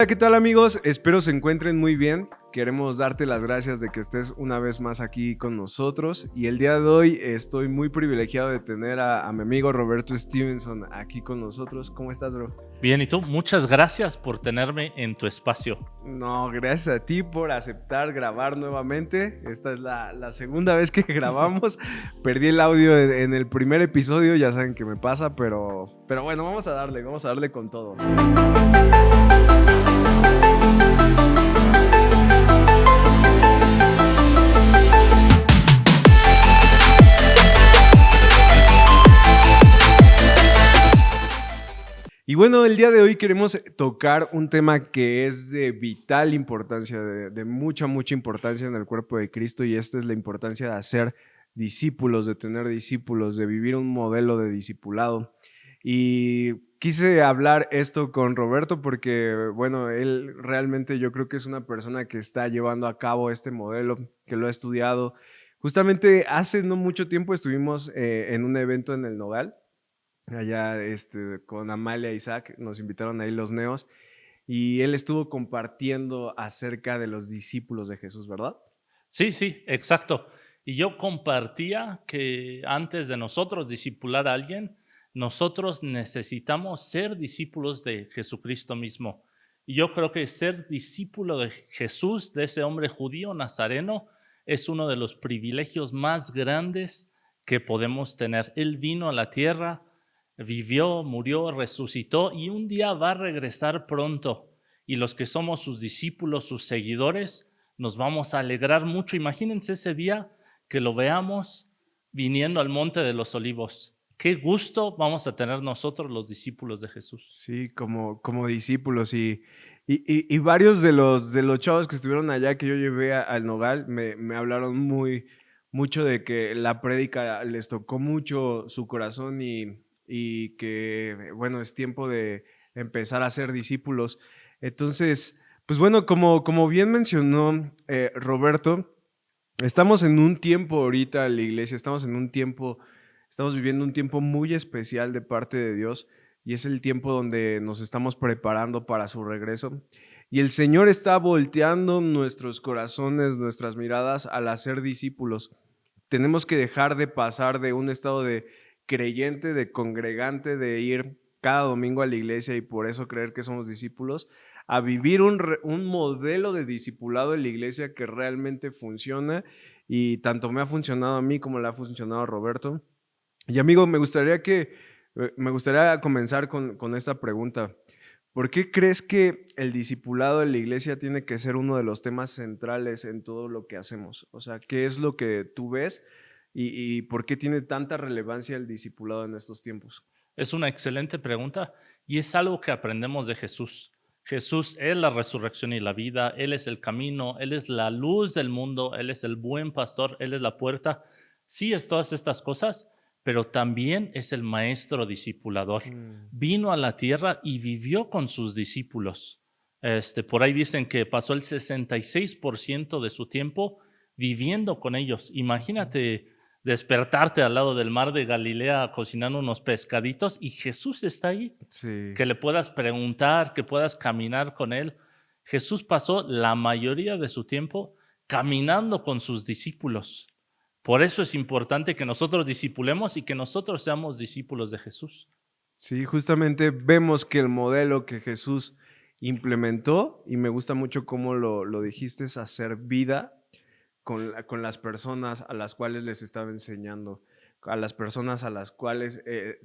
Hola, ¿qué tal amigos? Espero se encuentren muy bien. Queremos darte las gracias de que estés una vez más aquí con nosotros y el día de hoy estoy muy privilegiado de tener a mi amigo Roberto Stevenson aquí con nosotros. ¿Cómo estás, bro? Bien, ¿y tú? Muchas gracias por tenerme en tu espacio. No, gracias a ti por aceptar grabar nuevamente. Esta es la segunda vez que grabamos. Perdí el audio en el primer episodio, ya saben qué me pasa, pero bueno, vamos a darle con todo. Y bueno, el día de hoy queremos tocar un tema que es de vital importancia, de mucha importancia en el cuerpo de Cristo, y esta es la importancia de hacer discípulos, de tener discípulos, de vivir un modelo de discipulado. Y quise hablar esto con Roberto porque, bueno, él realmente yo creo que es una persona que está llevando a cabo este modelo, que lo ha estudiado. Justamente hace no mucho tiempo estuvimos en un evento en el Nogal. Allá con Amalia e Isaac nos invitaron ahí los neos y él estuvo compartiendo acerca de los discípulos de Jesús, ¿verdad? Sí, sí, exacto. Y yo compartía que antes de nosotros discipular a alguien, nosotros necesitamos ser discípulos de Jesucristo mismo. Y yo creo que ser discípulo de Jesús, de ese hombre judío nazareno, es uno de los privilegios más grandes que podemos tener. Él vino a la tierra, vivió, murió, resucitó y un día va a regresar pronto. Y los que somos sus discípulos, sus seguidores, nos vamos a alegrar mucho. Imagínense ese día que lo veamos viniendo al Monte de los Olivos. Qué gusto vamos a tener nosotros los discípulos de Jesús. Sí, como discípulos y varios de los chavos que estuvieron allá que yo llevé al Nogal me hablaron mucho de que la prédica les tocó mucho su corazón y que, bueno, es tiempo de empezar a ser discípulos. Entonces, pues bueno, como bien mencionó Roberto, estamos en un tiempo ahorita en la iglesia, estamos viviendo un tiempo muy especial de parte de Dios y es el tiempo donde nos estamos preparando para su regreso. Y el Señor está volteando nuestros corazones, nuestras miradas al hacer discípulos. Tenemos que dejar de pasar de un estado de creyente, de congregante, de ir cada domingo a la iglesia y por eso creer que somos discípulos, a vivir un modelo de discipulado en la iglesia que realmente funciona y tanto me ha funcionado a mí como le ha funcionado a Roberto. Y amigo, me gustaría comenzar con esta pregunta. ¿Por qué crees que el discipulado en la iglesia tiene que ser uno de los temas centrales en todo lo que hacemos? O sea, ¿qué es lo que tú ves y por qué tiene tanta relevancia el discipulado en estos tiempos? Es una excelente pregunta y es algo que aprendemos de Jesús. Jesús es la resurrección y la vida, Él es el camino, Él es la luz del mundo, Él es el buen pastor, Él es la puerta. Sí es todas estas cosas, pero también es el maestro discipulador. Mm. Vino a la tierra y vivió con sus discípulos. Por ahí dicen que pasó el 66% de su tiempo viviendo con ellos. Imagínate despertarte al lado del mar de Galilea cocinando unos pescaditos y Jesús está ahí, Sí. que le puedas preguntar, que puedas caminar con él. Jesús pasó la mayoría de su tiempo caminando con sus discípulos. Por eso es importante que nosotros discipulemos y que nosotros seamos discípulos de Jesús. Sí, justamente vemos que el modelo que Jesús implementó, y me gusta mucho cómo lo dijiste, es hacer vida con las personas a las cuales les estaba enseñando, a las personas a las cuales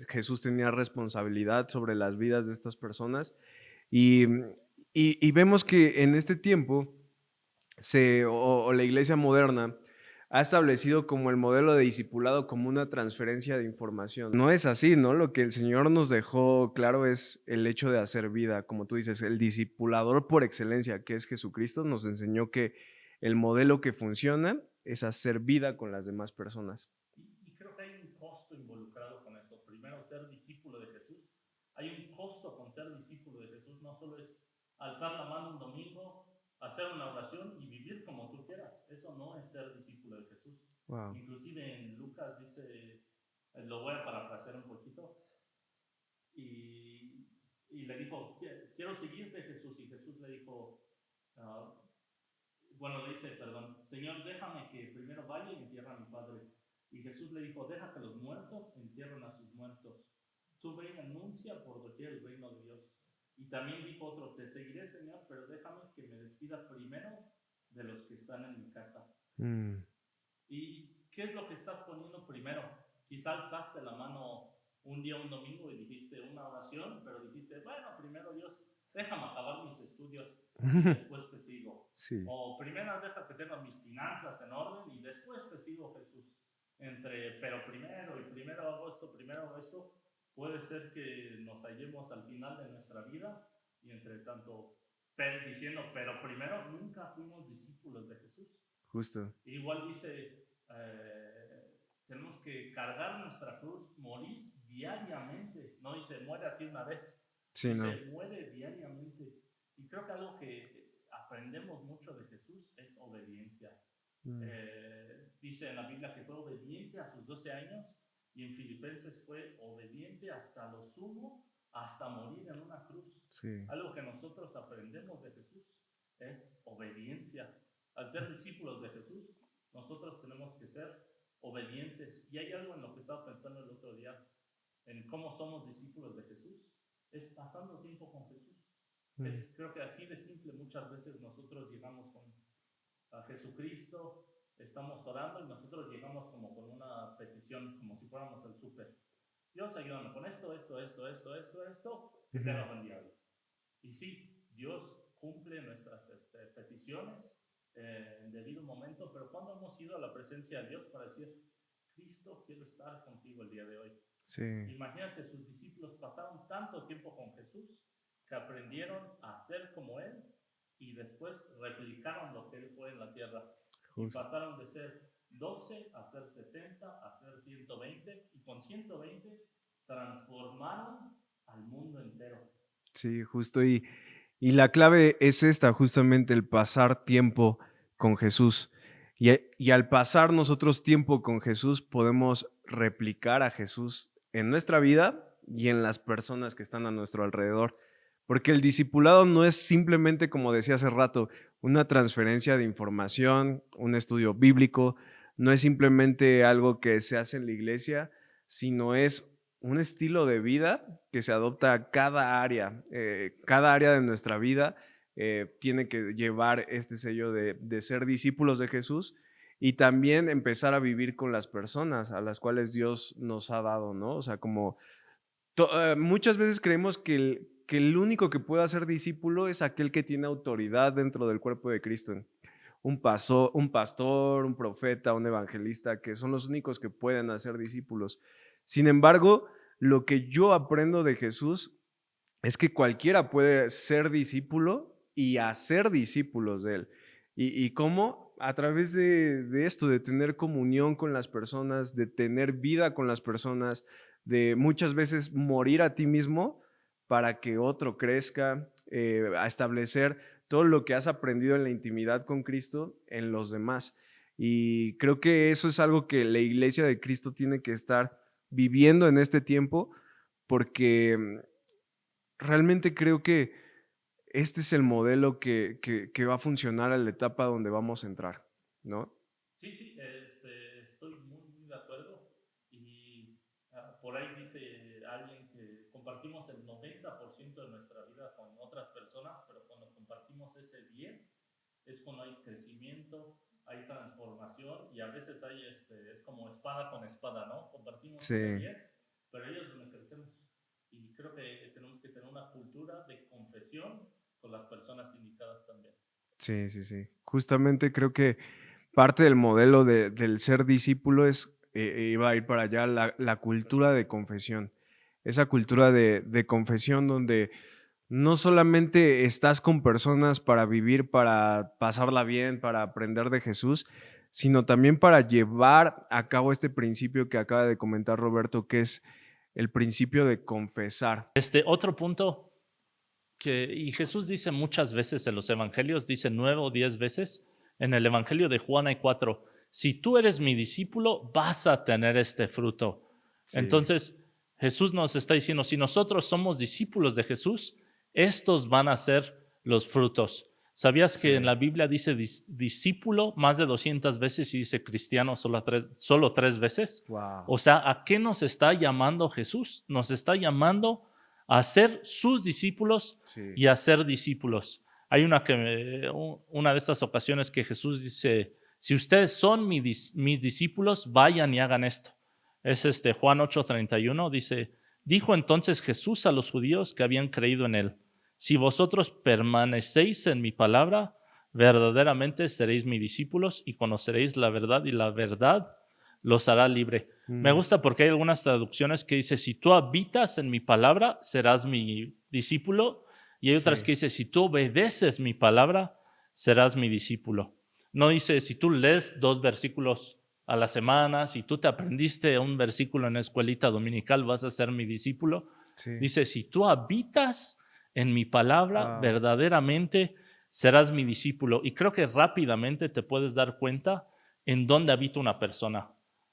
Jesús tenía responsabilidad sobre las vidas de estas personas. Y, y vemos que en este tiempo o la iglesia moderna ha establecido como el modelo de discipulado como una transferencia de información. No es así, ¿no? Lo que el Señor nos dejó claro es el hecho de hacer vida, como tú dices, el discipulador por excelencia, que es Jesucristo, nos enseñó que el modelo que funciona es hacer vida con las demás personas. Y creo que hay un costo involucrado con eso. Primero, ser discípulo de Jesús. Hay un costo con ser discípulo de Jesús. No solo es alzar la mano un domingo, hacer una oración y vivir como tú quieras. Eso no es ser discípulo de Jesús. Wow. Inclusive en Lucas dice, lo voy a parafrasear un poquito, y y le dijo, quiero seguirte, Jesús. Y Jesús le dijo, ah, bueno, le dice, perdón, Señor, déjame que primero vaya y entierre a mi padre. Y Jesús le dijo, deja que los muertos entierren a sus muertos. Tú ve y anuncia por doquier el reino de Dios. Y también dijo otro, te seguiré, Señor, pero déjame que me despida primero de los que están en mi casa. Mm. ¿Y qué es lo que estás poniendo primero? Quizá alzaste la mano un día, un domingo, y dijiste una oración, pero dijiste, bueno, primero Dios, déjame acabar mis estudios y después te sigo. Sí. O primero deja que tenga mis finanzas en orden y después te sigo, Jesús. Pero primero hago esto, puede ser que nos hallemos al final de nuestra vida y entre tanto diciendo, pero primero nunca fuimos discípulos de Jesús. Justo. Igual dice, tenemos que cargar nuestra cruz, morir diariamente. No dice, muere aquí una vez. Sí, dice, no. muere diariamente. Y creo que algo que aprendemos mucho de Jesús es obediencia. Dice en la Biblia que fue obediente a sus 12 años y en Filipenses fue obediente hasta lo sumo, hasta morir en una cruz. Sí. Algo que nosotros aprendemos de Jesús es obediencia. Al ser discípulos de Jesús, nosotros tenemos que ser obedientes. Y hay algo en lo que estaba pensando el otro día, en cómo somos discípulos de Jesús, es pasando tiempo con Jesús. Creo que así de simple muchas veces nosotros llegamos a Jesucristo, estamos orando y nosotros llegamos como con una petición, como si fuéramos al súper. Dios, ayúdame con esto, que te haga buen día. Y sí, Dios cumple nuestras peticiones en debido momento, pero cuando hemos ido a la presencia de Dios para decir, Cristo, quiero estar contigo el día de hoy. Sí. Imagínate, sus discípulos pasaron tanto tiempo con Jesús que aprendieron a ser como Él y después replicaron lo que Él fue en la tierra. Justo. Y pasaron de ser 12 a ser 70, a ser 120, y con 120 transformaron al mundo entero. Sí, justo. Y la clave es esta, justamente el pasar tiempo con Jesús. Y al pasar nosotros tiempo con Jesús, podemos replicar a Jesús en nuestra vida y en las personas que están a nuestro alrededor. Porque el discipulado no es simplemente, como decía hace rato, una transferencia de información, un estudio bíblico, no es simplemente algo que se hace en la iglesia, sino es un estilo de vida que se adopta a cada área de nuestra vida. Tiene que llevar este sello de ser discípulos de Jesús y también empezar a vivir con las personas a las cuales Dios nos ha dado, ¿no? O sea, como muchas veces creemos que el único que puede ser discípulo es aquel que tiene autoridad dentro del cuerpo de Cristo. Un pastor, un profeta, un evangelista, que son los únicos que pueden hacer discípulos. Sin embargo, lo que yo aprendo de Jesús es que cualquiera puede ser discípulo y hacer discípulos de él. ¿Y cómo? A través de esto, de tener comunión con las personas, de tener vida con las personas, de muchas veces morir a ti mismo para que otro crezca, a establecer todo lo que has aprendido en la intimidad con Cristo en los demás. Y creo que eso es algo que la iglesia de Cristo tiene que estar viviendo en este tiempo, porque realmente creo que este es el modelo que va a funcionar a la etapa donde vamos a entrar, ¿no? Sí, estoy muy de acuerdo. Y por ahí dice alguien que compartimos el 90% de nuestra vida con otras personas, pero cuando compartimos ese 10, es cuando hay crecimiento, hay transformación y a veces es como espada con espada, ¿no? Compartimos ese 10, pero ahí es donde crecemos. Y creo que tenemos que tener una cultura de confesión con las personas indicadas también. Sí. Justamente creo que parte del modelo del ser discípulo es, iba a ir para allá, la cultura de confesión. Esa cultura de confesión donde no solamente estás con personas para vivir, para pasarla bien, para aprender de Jesús, sino también para llevar a cabo este principio que acaba de comentar Roberto, que es el principio de confesar. Otro punto y Jesús dice muchas veces en los evangelios, dice 9 o 10 veces, en el evangelio de Juan hay 4, si tú eres mi discípulo, vas a tener este fruto. Sí. Entonces, Jesús nos está diciendo, si nosotros somos discípulos de Jesús, estos van a ser los frutos. ¿Sabías que en la Biblia dice discípulo más de 200 veces y dice cristiano solo tres veces? Wow. O sea, ¿a qué nos está llamando Jesús? Nos está llamando a ser sus discípulos Sí. y a ser discípulos. Hay una de estas ocasiones que Jesús dice, si ustedes son mis discípulos, vayan y hagan esto. Es Juan 8:31, dijo entonces Jesús a los judíos que habían creído en él, si vosotros permanecéis en mi palabra, verdaderamente seréis mis discípulos y conoceréis la verdad y la verdad los hará libre. Me gusta porque hay algunas traducciones que dice, si tú habitas en mi palabra, serás mi discípulo. Y hay otras que dice, si tú obedeces mi palabra, serás mi discípulo. No dice, si tú lees 2 versículos a la semana, si tú te aprendiste un versículo en la escuelita dominical, vas a ser mi discípulo. Sí. Dice, si tú habitas en mi palabra, verdaderamente serás mi discípulo. Y creo que rápidamente te puedes dar cuenta en dónde habita una persona.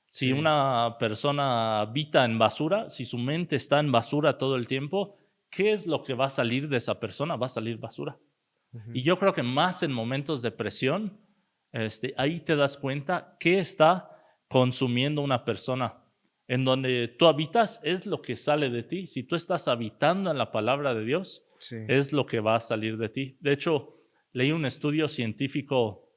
Si una persona habita en basura, si su mente está en basura todo el tiempo, ¿qué es lo que va a salir de esa persona? Va a salir basura. Y yo creo que más en momentos de presión, ahí te das cuenta qué está consumiendo una persona. En donde tú habitas es lo que sale de ti. Si tú estás habitando en la palabra de Dios, es lo que va a salir de ti. De hecho, leí un estudio científico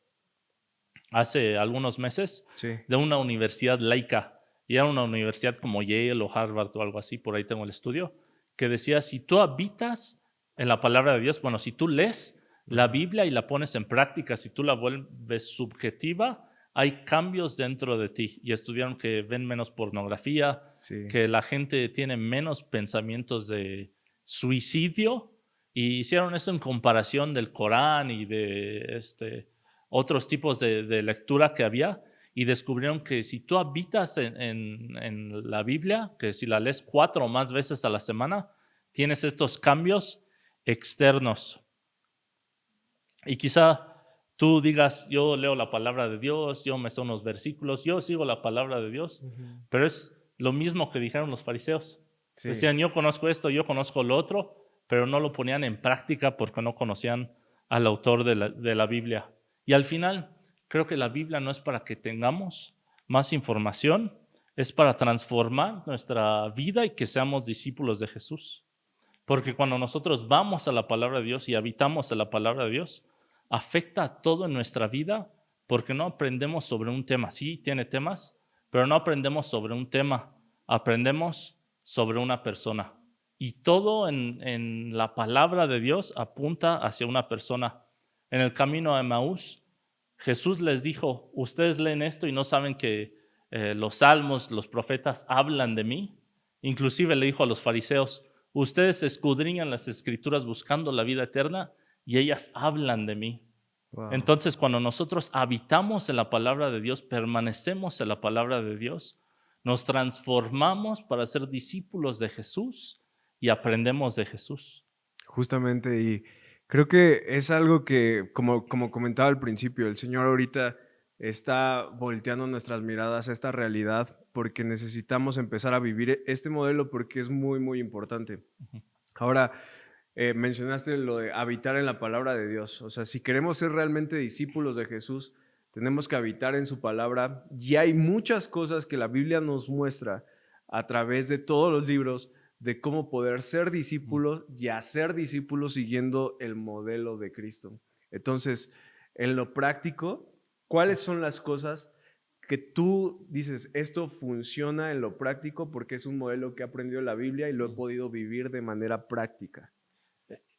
hace algunos meses de una universidad laica. Y era una universidad como Yale o Harvard o algo así, por ahí tengo el estudio, que decía, si tú habitas en la palabra de Dios, bueno, si tú lees la Biblia y la pones en práctica, si tú la vuelves subjetiva, hay cambios dentro de ti. Y estudiaron que ven menos pornografía, que la gente tiene menos pensamientos de suicidio. Y hicieron esto en comparación del Corán y de otros tipos de lectura que había. Y descubrieron que si tú habitas en la Biblia, que si la lees 4 o más veces a la semana, tienes estos cambios externos. Y quizá tú digas, yo leo la palabra de Dios, yo me sé unos versículos, yo sigo la palabra de Dios, pero es lo mismo que dijeron los fariseos. Decían, yo conozco esto, yo conozco lo otro, pero no lo ponían en práctica porque no conocían al autor de la Biblia. Y al final, creo que la Biblia no es para que tengamos más información, es para transformar nuestra vida y que seamos discípulos de Jesús. Porque cuando nosotros vamos a la palabra de Dios y habitamos en la palabra de Dios, afecta a todo en nuestra vida porque no aprendemos sobre un tema. Sí, tiene temas, pero no aprendemos sobre un tema, aprendemos sobre una persona. Y todo en la palabra de Dios apunta hacia una persona. En el camino a Emaús, Jesús les dijo, ustedes leen esto y no saben que los salmos, los profetas hablan de mí. Inclusive le dijo a los fariseos, ustedes escudriñan las escrituras buscando la vida eterna y ellas hablan de mí. Wow. Entonces, cuando nosotros habitamos en la palabra de Dios, permanecemos en la palabra de Dios, nos transformamos para ser discípulos de Jesús y aprendemos de Jesús. Justamente, y creo que es algo que, como comentaba al principio, el Señor ahorita está volteando nuestras miradas a esta realidad porque necesitamos empezar a vivir este modelo porque es muy, muy importante. Ahora, mencionaste lo de habitar en la palabra de Dios. O sea, si queremos ser realmente discípulos de Jesús, tenemos que habitar en su palabra. Y hay muchas cosas que la Biblia nos muestra a través de todos los libros de cómo poder ser discípulos y hacer discípulos siguiendo el modelo de Cristo. Entonces, en lo práctico, ¿cuáles son las cosas que tú dices, esto funciona en lo práctico porque es un modelo que he aprendido en la Biblia y lo he podido vivir de manera práctica?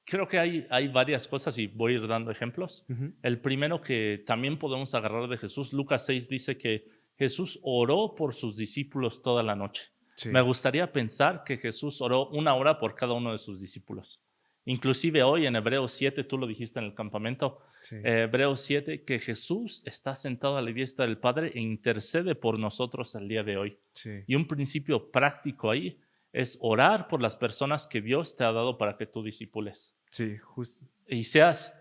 Creo que hay varias cosas y voy a ir dando ejemplos. El primero que también podemos agarrar de Jesús, Lucas 6 dice que Jesús oró por sus discípulos toda la noche. Me gustaría pensar que Jesús oró 1 hora por cada uno de sus discípulos. Inclusive hoy en Hebreos 7, tú lo dijiste en el campamento, Hebreos 7, que Jesús está sentado a la diestra del Padre e intercede por nosotros el día de hoy. Y un principio práctico ahí es orar por las personas que Dios te ha dado para que tú discipules. Sí, justo. Y seas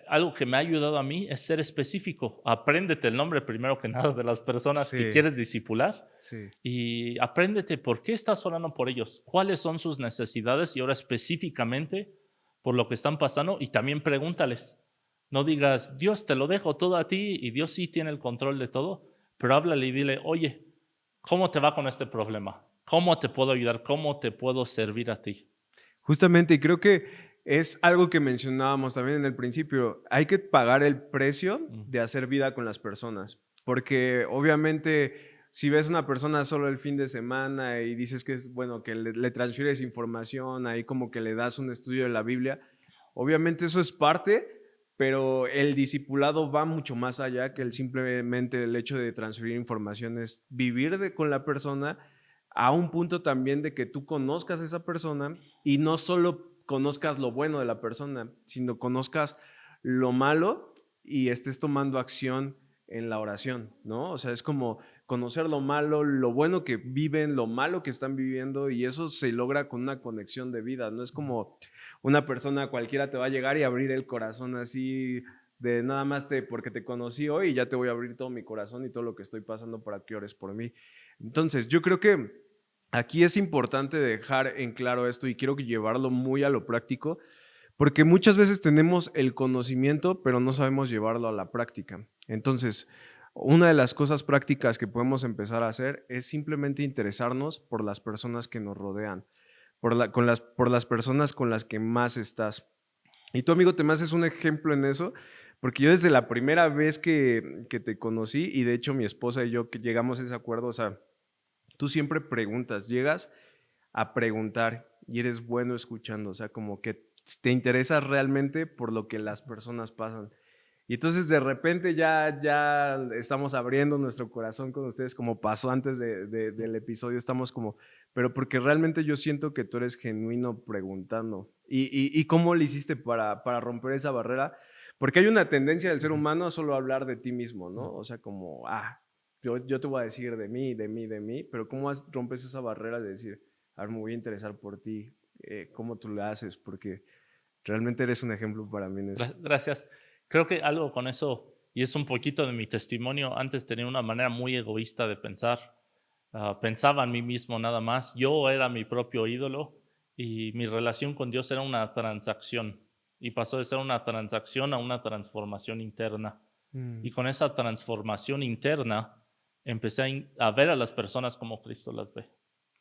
algo que me ha ayudado a mí es ser específico. Apréndete el nombre primero que nada de las personas que Sí, quieres discipular sí. y apréndete por qué estás orando por ellos, cuáles son sus necesidades y ahora específicamente por lo que están pasando y también pregúntales. No digas, Dios, te lo dejo todo a ti y Dios sí tiene el control de todo, pero háblale y dile, oye, ¿cómo te va con este problema? ¿Cómo te puedo ayudar? ¿Cómo te puedo servir a ti? Justamente, y creo que es algo que mencionábamos también en el principio. Hay que pagar el precio Mm. de hacer vida con las personas, porque obviamente si ves una persona solo el fin de semana y dices que es bueno, que le transfieres información, ahí como que le das un estudio de la Biblia, obviamente eso es parte, pero el discipulado va mucho más allá que el simplemente el hecho de transferir información, es vivir con la persona a un punto también de que tú conozcas a esa persona y no solo conozcas lo bueno de la persona, sino conozcas lo malo y estés tomando acción en la oración, ¿no? O sea, es como conocer lo malo, lo bueno que viven, lo malo que están viviendo y eso se logra con una conexión de vida, no es como una persona cualquiera te va a llegar y abrir el corazón así de nada más porque te conocí hoy y ya te voy a abrir todo mi corazón y todo lo que estoy pasando para que ores por mí. Entonces, yo creo que aquí es importante dejar en claro esto y quiero llevarlo muy a lo práctico, porque muchas veces tenemos el conocimiento, pero no sabemos llevarlo a la práctica. Entonces, una de las cosas prácticas que podemos empezar a hacer es simplemente interesarnos por las personas que nos rodean, por las personas con las que más estás. Y tu amigo te me haces un ejemplo en eso, porque yo desde la primera vez que te conocí, y de hecho mi esposa y yo que llegamos a ese acuerdo, o sea, tú siempre preguntas, llegas a preguntar y eres bueno escuchando, o sea, como que te interesas realmente por lo que las personas pasan. Y entonces de repente ya estamos abriendo nuestro corazón con ustedes, como pasó antes del episodio, estamos como, pero porque realmente yo siento que tú eres genuino preguntando. ¿Y cómo le hiciste para romper esa barrera? Porque hay una tendencia del ser Ujú, humano a solo hablar de ti mismo, ujú. ¿no? O sea, como, yo te voy a decir de mí, de mí, de mí, pero ¿cómo rompes esa barrera de decir, a ver, me voy a interesar por ti? ¿Cómo tú lo haces? Porque realmente eres un ejemplo para mí en eso. Gracias. Creo que algo con eso, y es un poquito de mi testimonio, antes tenía una manera muy egoísta de pensar. Pensaba en mí mismo nada más. Yo era mi propio ídolo y mi relación con Dios era una transacción. Y pasó de ser una transacción a una transformación interna. Mm, Y con esa transformación interna empecé a ver a las personas como Cristo las ve.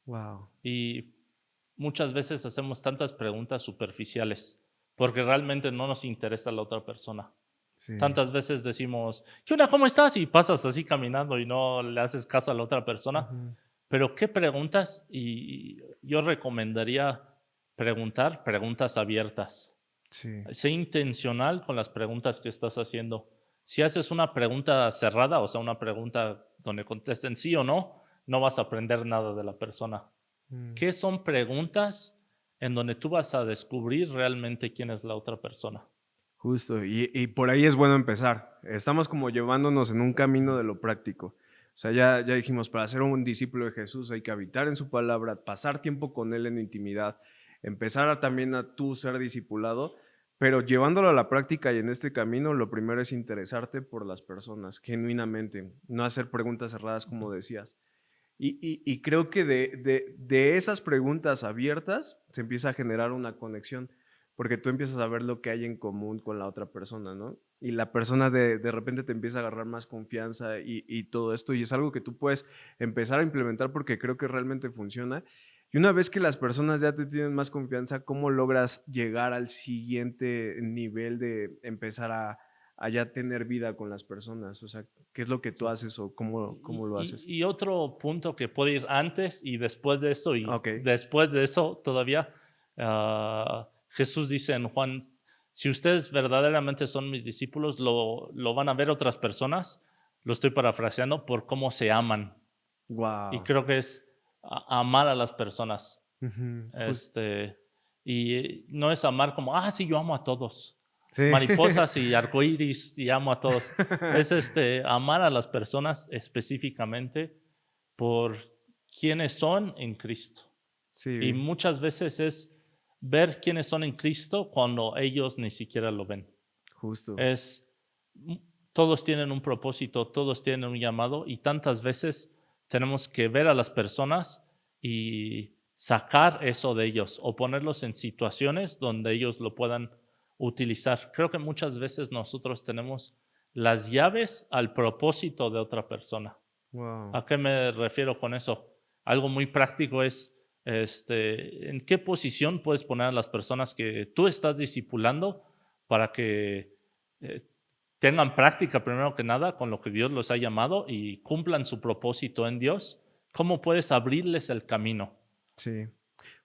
wow. Y muchas veces hacemos tantas preguntas superficiales porque realmente no nos interesa la otra persona. Sí. Tantas veces decimos, ¿qué onda? ¿Cómo estás? Y pasas así caminando y no le haces caso a la otra persona. Ujú, Pero ¿qué preguntas? Y yo recomendaría preguntar preguntas abiertas. sí. Sé intencional con las preguntas que estás haciendo. Si haces una pregunta cerrada, o sea, una pregunta donde contesten sí o no, no vas a aprender nada de la persona. Mm, ¿Qué son preguntas en donde tú vas a descubrir realmente quién es la otra persona? justo. Y por ahí es bueno empezar. Estamos como llevándonos en un camino de lo práctico. O sea, ya dijimos, para ser un discípulo de Jesús hay que habitar en su palabra, pasar tiempo con Él en intimidad, empezar también a tú ser discipulado, pero llevándolo a la práctica y en este camino, lo primero es interesarte por las personas, genuinamente, no hacer preguntas cerradas como decías. Y creo que de esas preguntas abiertas se empieza a generar una conexión, porque tú empiezas a ver lo que hay en común con la otra persona, ¿no? Y la persona de repente te empieza a agarrar más confianza y todo esto, y es algo que tú puedes empezar a implementar porque creo que realmente funciona. Y una vez que las personas ya te tienen más confianza, ¿cómo logras llegar al siguiente nivel de empezar a ya tener vida con las personas? O sea, ¿qué es lo que tú Sí. haces o cómo lo haces? Y otro punto que puede ir antes y después de eso, y Ok. después de eso todavía, Jesús dice en Juan, si ustedes verdaderamente son mis discípulos, lo van a ver otras personas, lo estoy parafraseando, por cómo se aman. Y Wow. creo que es amar a las personas. Justo. Este, y no es amar como, sí, yo amo a todos. Sí. Mariposas y arcoíris y amo a todos. Es amar a las personas específicamente por quienes son en Cristo. Y Sí, muchas veces es ver quiénes son en Cristo cuando ellos ni siquiera lo ven. justo. Es, todos tienen un propósito, todos tienen un llamado y tantas veces tenemos que ver a las personas y sacar eso de ellos o ponerlos en situaciones donde ellos lo puedan utilizar. Creo que muchas veces nosotros tenemos las llaves al propósito de otra persona. Wow. ¿A qué me refiero con eso? Algo muy práctico es, ¿en qué posición puedes poner a las personas que tú estás discipulando para que eh, tengan práctica primero que nada con lo que Dios los ha llamado y cumplan su propósito en Dios? ¿Cómo puedes abrirles el camino? Sí.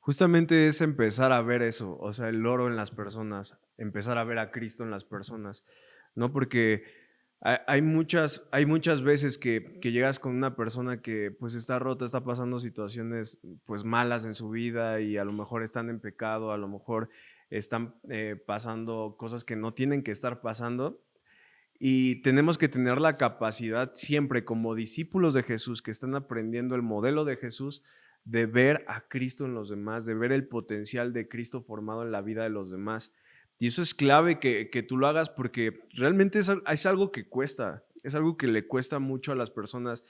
Justamente es empezar a ver eso, o sea, el oro en las personas, empezar a ver a Cristo en las personas, ¿no? Porque hay muchas veces que llegas con una persona que pues está rota, está pasando situaciones pues malas en su vida y a lo mejor están en pecado, a lo mejor están pasando cosas que no tienen que estar pasando. Y tenemos que tener la capacidad siempre como discípulos de Jesús que están aprendiendo el modelo de Jesús, de ver a Cristo en los demás, de ver el potencial de Cristo formado en la vida de los demás. Y eso es clave que tú lo hagas porque realmente es algo que cuesta, es algo que le cuesta mucho a las personas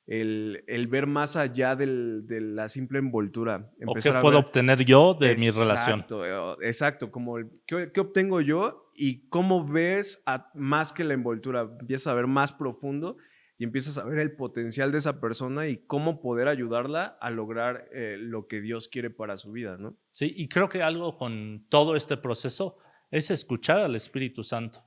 el ver más allá de la simple envoltura, ¿O qué empezar a puedo ver. obtener yo de mi relación? Exacto, exacto, como ¿qué obtengo yo? Y cómo ves más que la envoltura, empiezas a ver más profundo y empiezas a ver el potencial de esa persona y cómo poder ayudarla a lograr lo que Dios quiere para su vida, ¿no? Sí, y creo que algo con todo este proceso es escuchar al Espíritu Santo.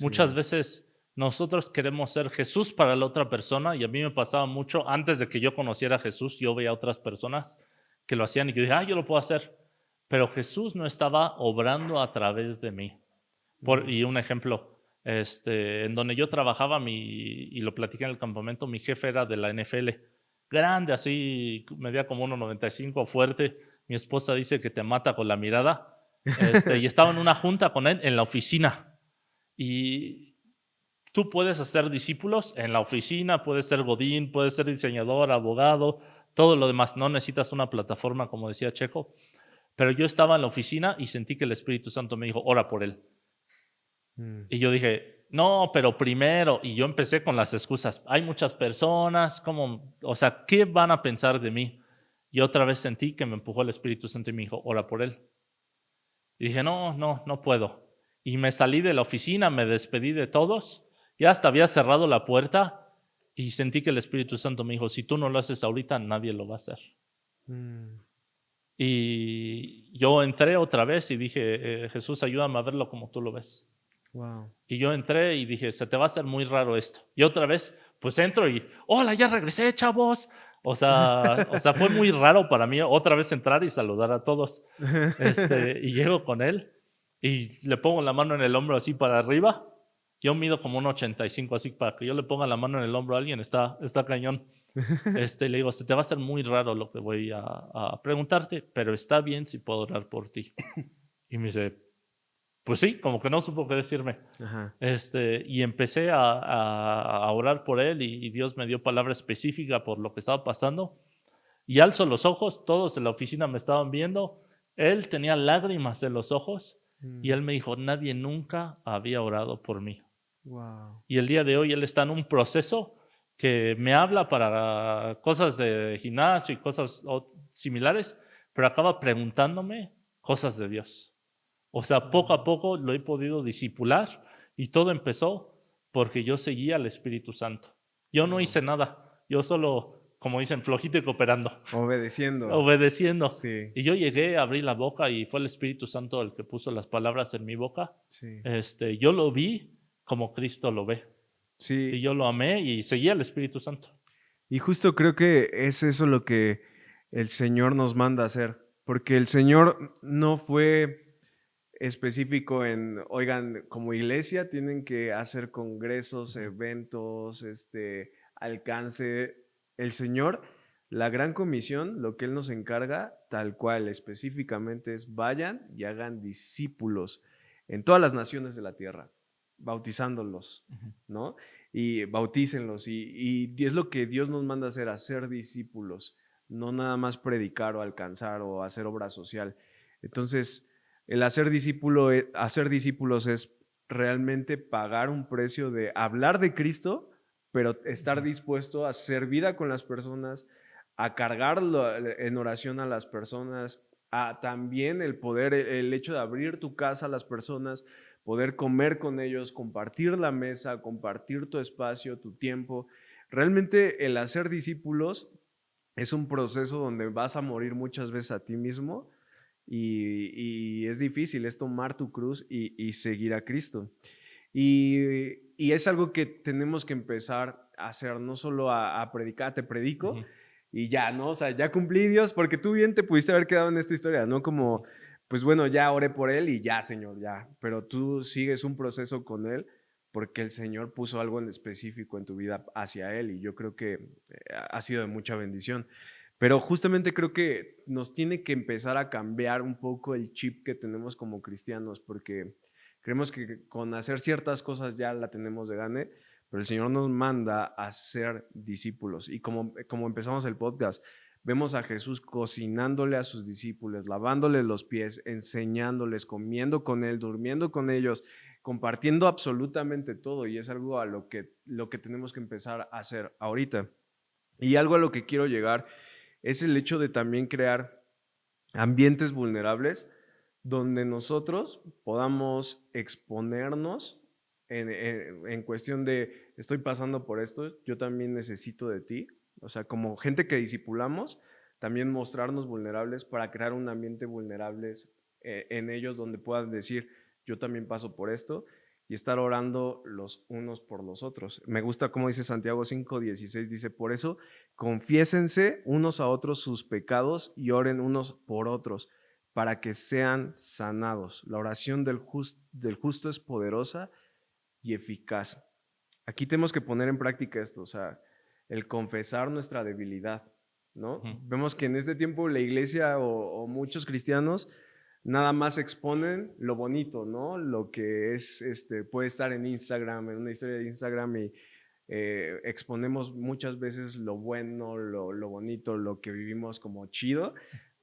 Muchas Sí. veces nosotros queremos ser Jesús para la otra persona y a mí me pasaba mucho antes de que yo conociera a Jesús, yo veía a otras personas que lo hacían y yo dije, yo lo puedo hacer, pero Jesús no estaba obrando a través de mí. Mm, Y un ejemplo, en donde yo trabajaba, y lo platiqué en el campamento, mi jefe era de la NFL, grande, así, medía como 1,95, fuerte. Mi esposa dice que te mata con la mirada. Y estaba en una junta con él en la oficina. Y tú puedes hacer discípulos en la oficina, puedes ser godín, puedes ser diseñador, abogado, todo lo demás. No necesitas una plataforma, como decía Checo. Pero yo estaba en la oficina y sentí que el Espíritu Santo me dijo, ora por él. mm, Y yo dije, no, pero primero, y yo empecé con las excusas, hay muchas personas, ¿cómo? O sea, ¿qué van a pensar de mí? Y otra vez sentí que me empujó el Espíritu Santo y me dijo, ora por él. Y dije, no, no, no puedo. Y me salí de la oficina, me despedí de todos, ya hasta había cerrado la puerta y sentí que el Espíritu Santo me dijo, si tú no lo haces ahorita, nadie lo va a hacer. mm, Y yo entré otra vez y dije, Jesús, ayúdame a verlo como tú lo ves. wow. Y yo entré y dije, se te va a hacer muy raro esto. Y otra vez, pues entro y, hola, ya regresé, chavos. O sea, fue muy raro para mí otra vez entrar y saludar a todos. Y llego con él y le pongo la mano en el hombro así para arriba. Yo mido como un 85, así para que yo le ponga la mano en el hombro a alguien, está cañón. Le digo, se te va a hacer muy raro lo que voy a preguntarte, pero está bien si puedo orar por ti. Y me dice, pues sí, como que no supo qué decirme. Ajá. Y empecé a orar por él y Dios me dio palabra específica por lo que estaba pasando. Y alzo los ojos, todos en la oficina me estaban viendo. Él tenía lágrimas en los ojos y él me dijo, nadie nunca había orado por mí. Wow. Y el día de hoy él está en un proceso que me habla para cosas de gimnasio y cosas similares, pero acaba preguntándome cosas de Dios. O sea, poco a poco lo he podido discipular y todo empezó porque yo seguía al Espíritu Santo. Yo no Wow. hice nada, yo solo, como dicen, flojito y cooperando, Obedeciendo. obedeciendo. Sí, Y yo llegué, abrí la boca y fue el Espíritu Santo el que puso las palabras en mi boca. sí. Yo lo vi como Cristo lo ve. Y Sí, yo lo amé y seguía al Espíritu Santo. y justo creo que es eso lo que el Señor nos manda a hacer, porque el Señor no fue específico en, oigan, como iglesia tienen que hacer congresos, Ujú. eventos, alcance. El Señor, la gran comisión, lo que Él nos encarga, tal cual, específicamente es vayan y hagan discípulos en todas las naciones de la tierra, bautizándolos, Ujú. ¿no? Y bautícenlos. Y es lo que Dios nos manda hacer discípulos, no nada más predicar o alcanzar o hacer obra social. Entonces, el hacer discípulos es realmente pagar un precio de hablar de Cristo, pero estar dispuesto a hacer vida con las personas, a cargarlo en oración a las personas, a también el poder, el hecho de abrir tu casa a las personas, poder comer con ellos, compartir la mesa, compartir tu espacio, tu tiempo. Realmente el hacer discípulos es un proceso donde vas a morir muchas veces a ti mismo y es difícil, es tomar tu cruz y seguir a Cristo. Y es algo que tenemos que empezar a hacer, no solo a predicar, te predico Ujú. y ya, ¿no? O sea, ya cumplí Dios, porque tú bien te pudiste haber quedado en esta historia, ¿no? Como, pues bueno, ya oré por él y ya, Señor, ya. Pero tú sigues un proceso con él porque el Señor puso algo en específico en tu vida hacia él y yo creo que ha sido de mucha bendición. Pero justamente creo que nos tiene que empezar a cambiar un poco el chip que tenemos como cristianos, porque creemos que con hacer ciertas cosas ya la tenemos de gane, pero el Señor nos manda a ser discípulos. Y como empezamos el podcast, vemos a Jesús cocinándole a sus discípulos, lavándole los pies, enseñándoles, comiendo con él, durmiendo con ellos, compartiendo absolutamente todo. Y es algo a lo que tenemos que empezar a hacer ahorita. Y algo a lo que quiero llegar es el hecho de también crear ambientes vulnerables donde nosotros podamos exponernos en cuestión de estoy pasando por esto, yo también necesito de ti. O sea, como gente que discipulamos, también mostrarnos vulnerables para crear un ambiente vulnerables en ellos donde puedan decir, yo también paso por esto y estar orando los unos por los otros. Me gusta como dice Santiago 5:16, dice, por eso confiésense unos a otros sus pecados y oren unos por otros para que sean sanados. La oración del justo es poderosa y eficaz. Aquí tenemos que poner en práctica esto, o sea, el confesar nuestra debilidad, ¿no? Ujú. Vemos que en este tiempo la iglesia o muchos cristianos nada más exponen lo bonito, ¿no? Lo que es, puede estar en Instagram, en una historia de Instagram y exponemos muchas veces lo bueno, lo bonito, lo que vivimos como chido,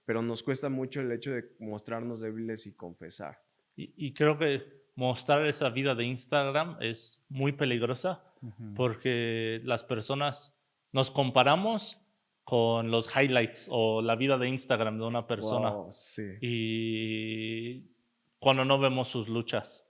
pero nos cuesta mucho el hecho de mostrarnos débiles y confesar. Y creo que mostrar esa vida de Instagram es muy peligrosa Ujú. porque las personas nos comparamos con los highlights o la vida de Instagram de una persona Wow, sí. y cuando no vemos sus luchas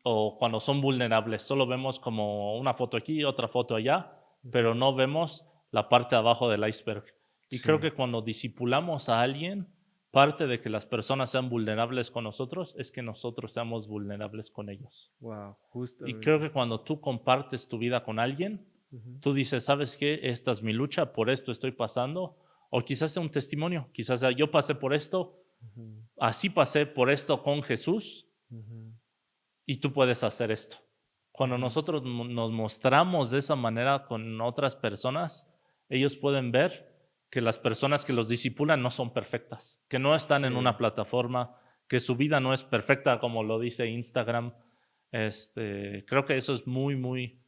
o cuando son vulnerables, solo vemos como una foto aquí, otra foto allá, pero no vemos la parte de abajo del iceberg. Y creo Sí. que cuando discipulamos a alguien, parte de que las personas sean vulnerables con nosotros es que nosotros seamos vulnerables con ellos. Wow, Y creo justamente. que cuando tú compartes tu vida con alguien, Ujú, tú dices, ¿sabes qué? Esta es mi lucha, por esto estoy pasando. O quizás sea un testimonio, quizás sea yo pasé por esto, ujú, así pasé por esto con Jesús ujú, y tú puedes hacer esto. Cuando ujú. nosotros nos mostramos de esa manera con otras personas, ellos pueden ver que las personas que los discipulan no son perfectas, que no están en una Sí. plataforma, que su vida no es perfecta como lo dice Instagram. Creo que eso es muy, muy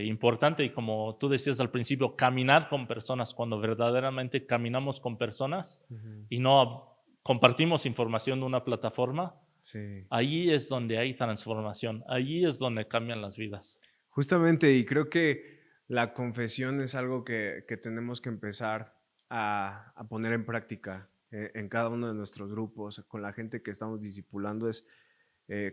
importante y como tú decías al principio, caminar con personas, cuando verdaderamente caminamos con personas Ujú, y no compartimos información de una plataforma, sí. ahí es donde hay transformación, allí es donde cambian las vidas. Justamente, y creo que la confesión es algo que tenemos que empezar a poner en práctica en cada uno de nuestros grupos, con la gente que estamos discipulando, es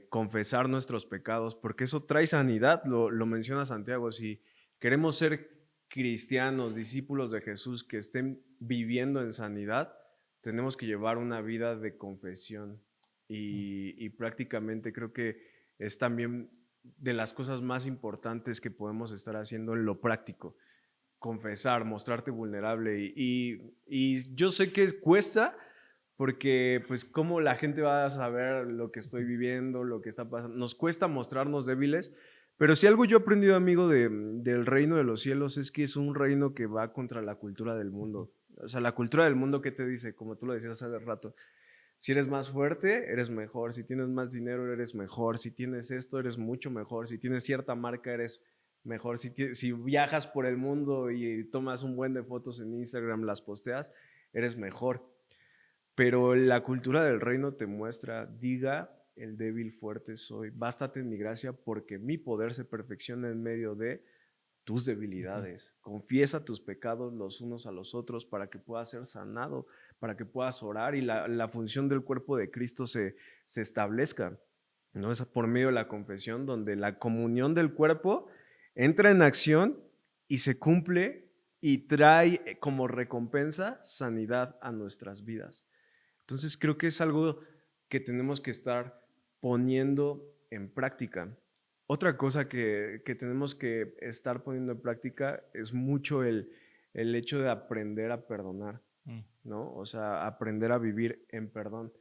confesar nuestros pecados, porque eso trae sanidad, lo menciona Santiago. Si queremos ser cristianos, discípulos de Jesús que estén viviendo en sanidad, tenemos que llevar una vida de confesión y prácticamente creo que es también de las cosas más importantes que podemos estar haciendo en lo práctico. Confesar, mostrarte vulnerable y yo sé que cuesta porque pues cómo la gente va a saber lo que estoy viviendo, lo que está pasando. Nos cuesta mostrarnos débiles, pero si algo yo he aprendido, amigo, del reino de los cielos es que es un reino que va contra la cultura del mundo. O sea, la cultura del mundo, ¿qué te dice? Como tú lo decías hace rato, si eres más fuerte, eres mejor. Si tienes más dinero, eres mejor. Si tienes esto, eres mucho mejor. Si tienes cierta marca, eres mejor. Si viajas por el mundo y tomas un buen de fotos en Instagram, las posteas, eres mejor. Pero la cultura del reino te muestra, diga el débil fuerte soy. Bástate en mi gracia porque mi poder se perfecciona en medio de tus debilidades. Confiesa tus pecados los unos a los otros para que puedas ser sanado, para que puedas orar y la función del cuerpo de Cristo se establezca, ¿no? Es por medio de la confesión donde la comunión del cuerpo entra en acción y se cumple y trae como recompensa sanidad a nuestras vidas. Entonces creo que es algo que tenemos que estar poniendo en práctica. Otra cosa que tenemos que estar poniendo en práctica es mucho el hecho de aprender a perdonar, ¿no? O sea, aprender a vivir en perdón.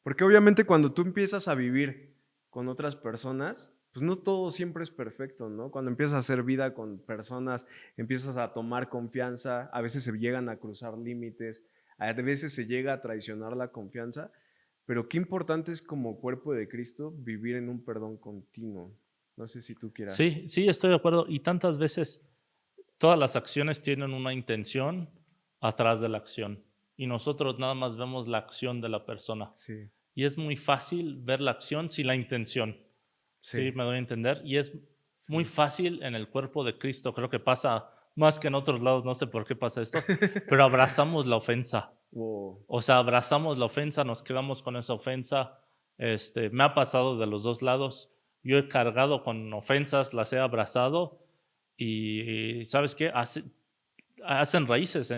Porque obviamente cuando tú empiezas a vivir con otras personas, pues no todo siempre es perfecto, ¿no? Cuando empiezas a hacer vida con personas, empiezas a tomar confianza, a veces se llegan a cruzar límites, a veces se llega a traicionar la confianza, pero qué importante es como cuerpo de Cristo vivir en un perdón continuo. No sé si tú quieras. Sí, sí, estoy de acuerdo. Y tantas veces todas las acciones tienen una intención atrás de la acción. Y nosotros nada más vemos la acción de la persona. Sí, Y es muy fácil ver la acción sin la intención. Sí, sí, me doy a entender. Y es muy sí. fácil en el cuerpo de Cristo. Creo que pasa más que en otros lados. No sé por qué pasa esto. Pero abrazamos la ofensa. Wow. O sea, abrazamos la ofensa, nos quedamos con esa ofensa. Me ha pasado de los dos lados. Yo he cargado con ofensas, las he abrazado y ¿sabes qué? Hacen raíces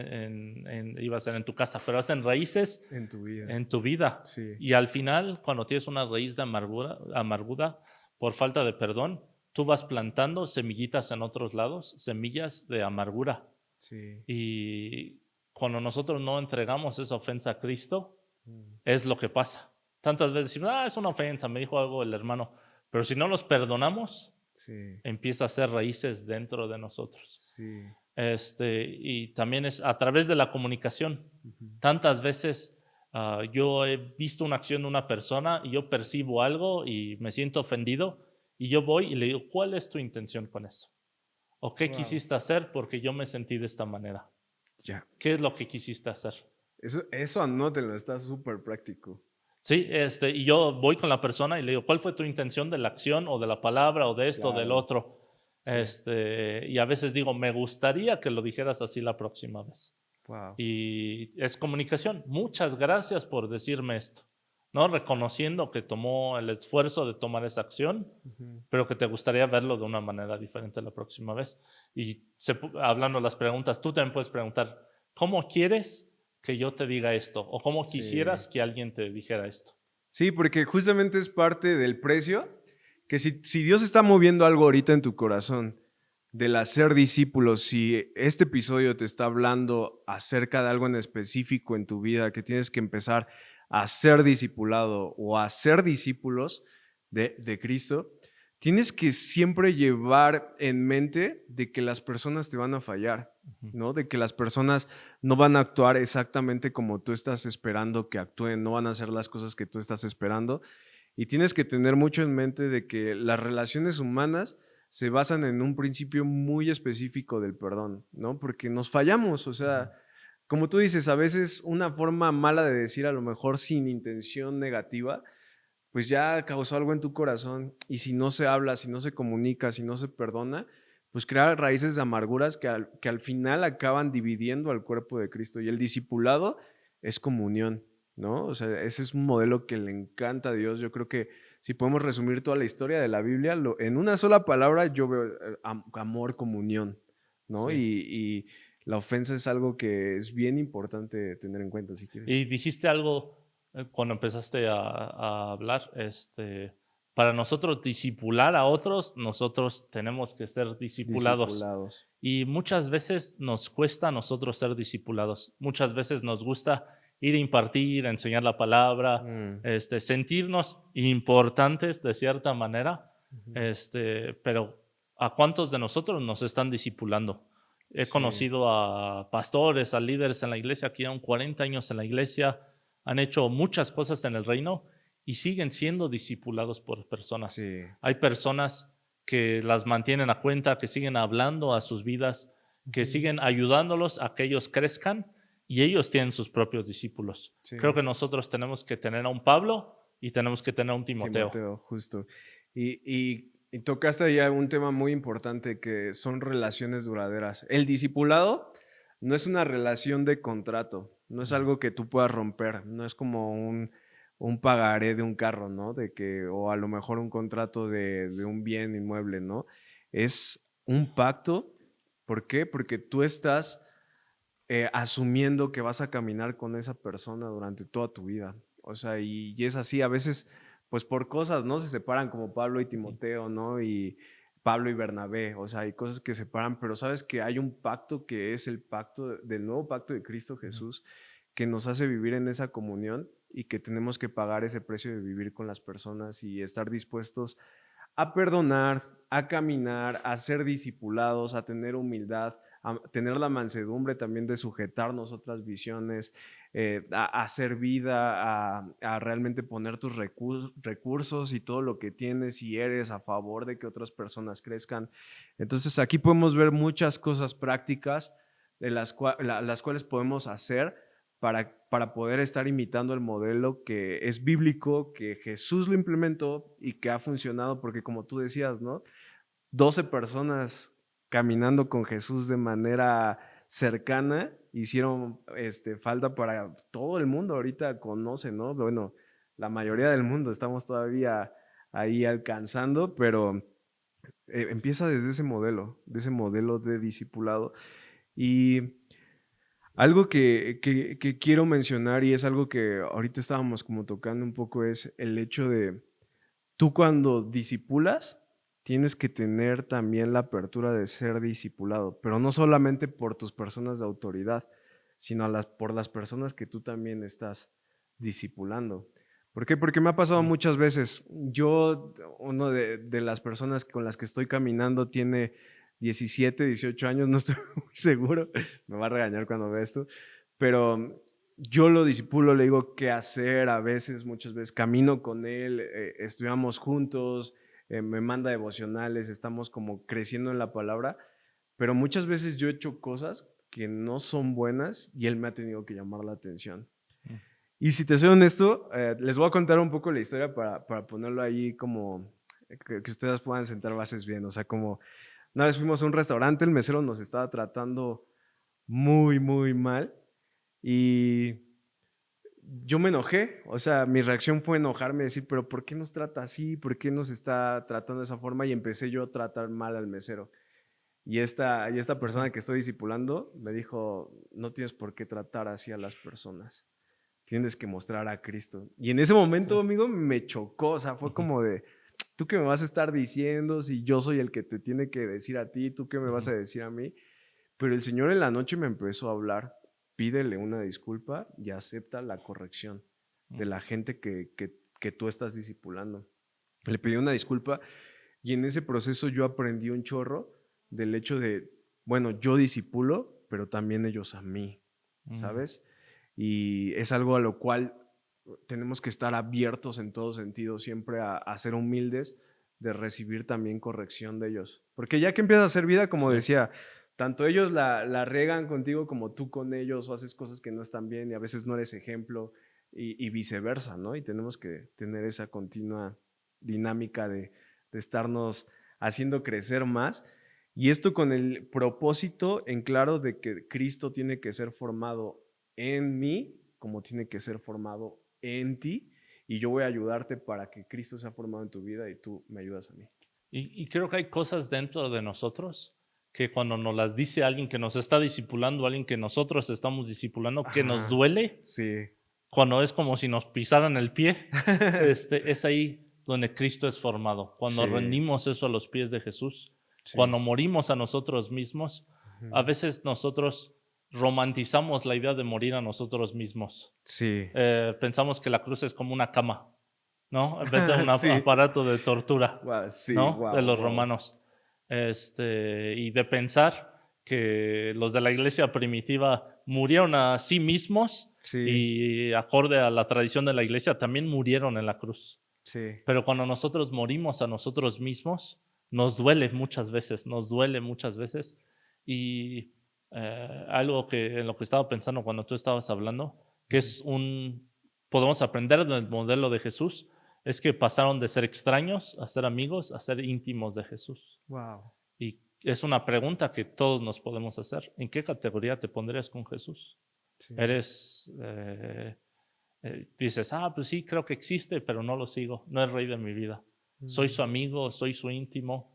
iba a ser en tu casa, pero hacen raíces En tu vida. en tu vida. Sí, Y al final, cuando tienes una raíz de amargura por falta de perdón, tú vas plantando semillitas en otros lados, semillas de amargura. sí. Y cuando nosotros no entregamos esa ofensa a Cristo, Mm, es lo que pasa. Tantas veces decimos, es una ofensa, me dijo algo el hermano. Pero si no los perdonamos, sí, empieza a hacer raíces dentro de nosotros. sí. Y también es a través de la comunicación. Ujú. Tantas veces yo he visto una acción de una persona y yo percibo algo y me siento ofendido y yo voy y le digo, ¿cuál es tu intención con eso? ¿O qué Wow. quisiste hacer porque yo me sentí de esta manera? Ya. ¿Qué es lo que quisiste hacer? Eso anótenlo, está súper práctico. Sí, y yo voy con la persona y le digo, ¿cuál fue tu intención de la acción o de la palabra o de esto o del Claro. otro? Sí. Y a veces digo, me gustaría que lo dijeras así la próxima vez. Wow. Y es comunicación. Muchas gracias por decirme esto, ¿no? Reconociendo que tomó el esfuerzo de tomar esa acción, Ujú. pero que te gustaría verlo de una manera diferente la próxima vez. Y hablando de las preguntas, tú también puedes preguntar, ¿cómo quieres que yo te diga esto? ¿O cómo Sí. quisieras que alguien te dijera esto? Sí, porque justamente es parte del precio, que si Dios está moviendo algo ahorita en tu corazón del hacer discípulos, si este episodio te está hablando acerca de algo en específico en tu vida, que tienes que empezar a ser discipulado o a ser discípulos de Cristo, tienes que siempre llevar en mente de que las personas te van a fallar, ¿no? De que las personas no van a actuar exactamente como tú estás esperando que actúen, no van a hacer las cosas que tú estás esperando. Y tienes que tener mucho en mente de que las relaciones humanas se basan en un principio muy específico del perdón, ¿no? Porque nos fallamos, o sea, como tú dices, a veces una forma mala de decir, a lo mejor sin intención negativa, pues ya causó algo en tu corazón y si no se habla, si no se comunica, si no se perdona, pues crea raíces de amarguras que al final acaban dividiendo al cuerpo de Cristo y el discipulado es comunión, ¿no? O sea, ese es un modelo que le encanta a Dios. Yo creo que si podemos resumir toda la historia de la Biblia, en una sola palabra yo veo amor, comunión, ¿no? Sí. Y la ofensa es algo que es bien importante tener en cuenta si quieres. Y dijiste algo cuando empezaste a hablar, para nosotros discipular a otros, nosotros tenemos que ser discipulados. Discipulados. Y muchas veces nos cuesta a nosotros ser discipulados. Muchas veces nos gusta ir a impartir, a enseñar la palabra, Mm, sentirnos importantes de cierta manera, ujú. pero ¿a cuántos de nosotros nos están discipulando? He Sí, conocido a pastores, a líderes en la iglesia que llevan 40 años en la iglesia, han hecho muchas cosas en el reino y siguen siendo discipulados por personas. sí. Hay personas que las mantienen a cuenta, que siguen hablando a sus vidas, que Ujú. siguen ayudándolos a que ellos crezcan y ellos tienen sus propios discípulos. Sí, Creo que nosotros tenemos que tener a un Pablo y tenemos que tener un Timoteo. Timoteo, justo. Y tocaste ahí un tema muy importante que son relaciones duraderas. El discipulado no es una relación de contrato, no es algo que tú puedas romper, no es como un pagaré de un carro, ¿no? De que, o a lo mejor un contrato de un bien inmueble, ¿no? Es un pacto. ¿Por qué? Porque tú estás asumiendo que vas a caminar con esa persona durante toda tu vida. O sea, y es así, a veces, pues por cosas, ¿no? Se separan como Pablo y Ujú. Timoteo, ¿no? Y Pablo y Bernabé, o sea, hay cosas que separan, pero sabes que hay un pacto que es el pacto del nuevo pacto de Cristo Ujú. Jesús, que nos hace vivir en esa comunión y que tenemos que pagar ese precio de vivir con las personas y estar dispuestos a perdonar, a caminar, a ser discipulados, a tener humildad, a tener la mansedumbre también de sujetarnos otras visiones, a hacer vida, a realmente poner tus recursos y todo lo que tienes y eres a favor de que otras personas crezcan. Entonces aquí podemos ver muchas cosas prácticas de las cuales podemos hacer para poder estar imitando el modelo que es bíblico, que Jesús lo implementó y que ha funcionado, porque como tú decías, ¿no? 12 personas caminando con Jesús de manera cercana hicieron falta para todo el mundo. Ahorita conoce, ¿no? Bueno, la mayoría del mundo estamos todavía ahí alcanzando, pero empieza desde ese modelo, de ese modelo de discipulado. Y algo que quiero mencionar y es algo que ahorita estábamos como tocando un poco es el hecho de tú cuando discipulas tienes que tener también la apertura de ser discipulado, pero no solamente por tus personas de autoridad, sino por las personas que tú también estás discipulando. ¿Por qué? Porque me ha pasado Mm. muchas veces. Uno de las personas con las que estoy caminando tiene 17, 18 años, no estoy muy seguro, me va a regañar cuando vea esto, pero yo lo disipulo, le digo qué hacer a veces, muchas veces camino con él, estudiamos juntos, me manda devocionales, estamos como creciendo en la palabra, pero muchas veces yo he hecho cosas que no son buenas y él me ha tenido que llamar la atención. Mm. Y si te soy honesto, les voy a contar un poco la historia para ponerlo ahí como que ustedes puedan sentar bases bien. O sea, como una vez fuimos a un restaurante, el mesero nos estaba tratando muy, muy mal y yo me enojé. O sea, mi reacción fue enojarme, decir, pero ¿por qué nos trata así? ¿Por qué nos está tratando de esa forma? Y empecé yo a tratar mal al mesero. Y esta Ujú. persona que estoy discipulando me dijo, no tienes por qué tratar así a las personas, tienes que mostrar a Cristo. Y en ese Sí. momento, amigo, me chocó, o sea, fue Ujú. como de, ¿tú qué me vas a estar diciendo si yo soy el que te tiene que decir a ti? ¿Tú qué me vas Ujú. a decir a mí? Pero el Señor en la noche me empezó a hablar, pídele una disculpa y acepta la corrección de la gente que tú estás discipulando. Le pedí una disculpa y en ese proceso yo aprendí un chorro del hecho de, bueno, yo disipulo, pero también ellos a mí, Mm. ¿sabes? Y es algo a lo cual tenemos que estar abiertos en todo sentido, siempre a ser humildes, de recibir también corrección de ellos. Porque ya que empiezas a hacer vida, como Sí. decía, tanto ellos la riegan contigo como tú con ellos, o haces cosas que no están bien y a veces no eres ejemplo y viceversa, ¿no? Y tenemos que tener esa continua dinámica de estarnos haciendo crecer más. Y esto con el propósito en claro de que Cristo tiene que ser formado en mí, como tiene que ser formado en ti, y yo voy a ayudarte para que Cristo sea formado en tu vida y tú me ayudas a mí. Y creo que hay cosas dentro de nosotros que cuando nos las dice alguien que nos está discipulando, alguien que nosotros estamos discipulando, que nos Ajá, duele, sí. cuando es como si nos pisaran el pie, es ahí donde Cristo es formado. Cuando Sí, rendimos eso a los pies de Jesús, sí. cuando morimos a nosotros mismos, a Ujú. veces nosotros romantizamos la idea de morir a nosotros mismos. Sí. Pensamos que la cruz es como una cama, ¿no? En vez de un Sí. aparato de tortura, Wow, sí, ¿no? De wow, los wow. romanos. Y de pensar que los de la iglesia primitiva murieron a sí mismos Sí, y acorde a la tradición de la iglesia también murieron en la cruz. sí. Pero cuando nosotros morimos a nosotros mismos, nos duele muchas veces, nos duele muchas veces. Y algo que en lo que estaba pensando cuando tú estabas hablando, que Ujú. es podemos aprender del modelo de Jesús, es que pasaron de ser extraños a ser amigos, a ser íntimos de Jesús. Wow. Y es una pregunta que todos nos podemos hacer. ¿En qué categoría te pondrías con Jesús? Sí. Dices, pues sí, creo que existe, pero no lo sigo. No es rey de mi vida. Soy su amigo, soy su íntimo.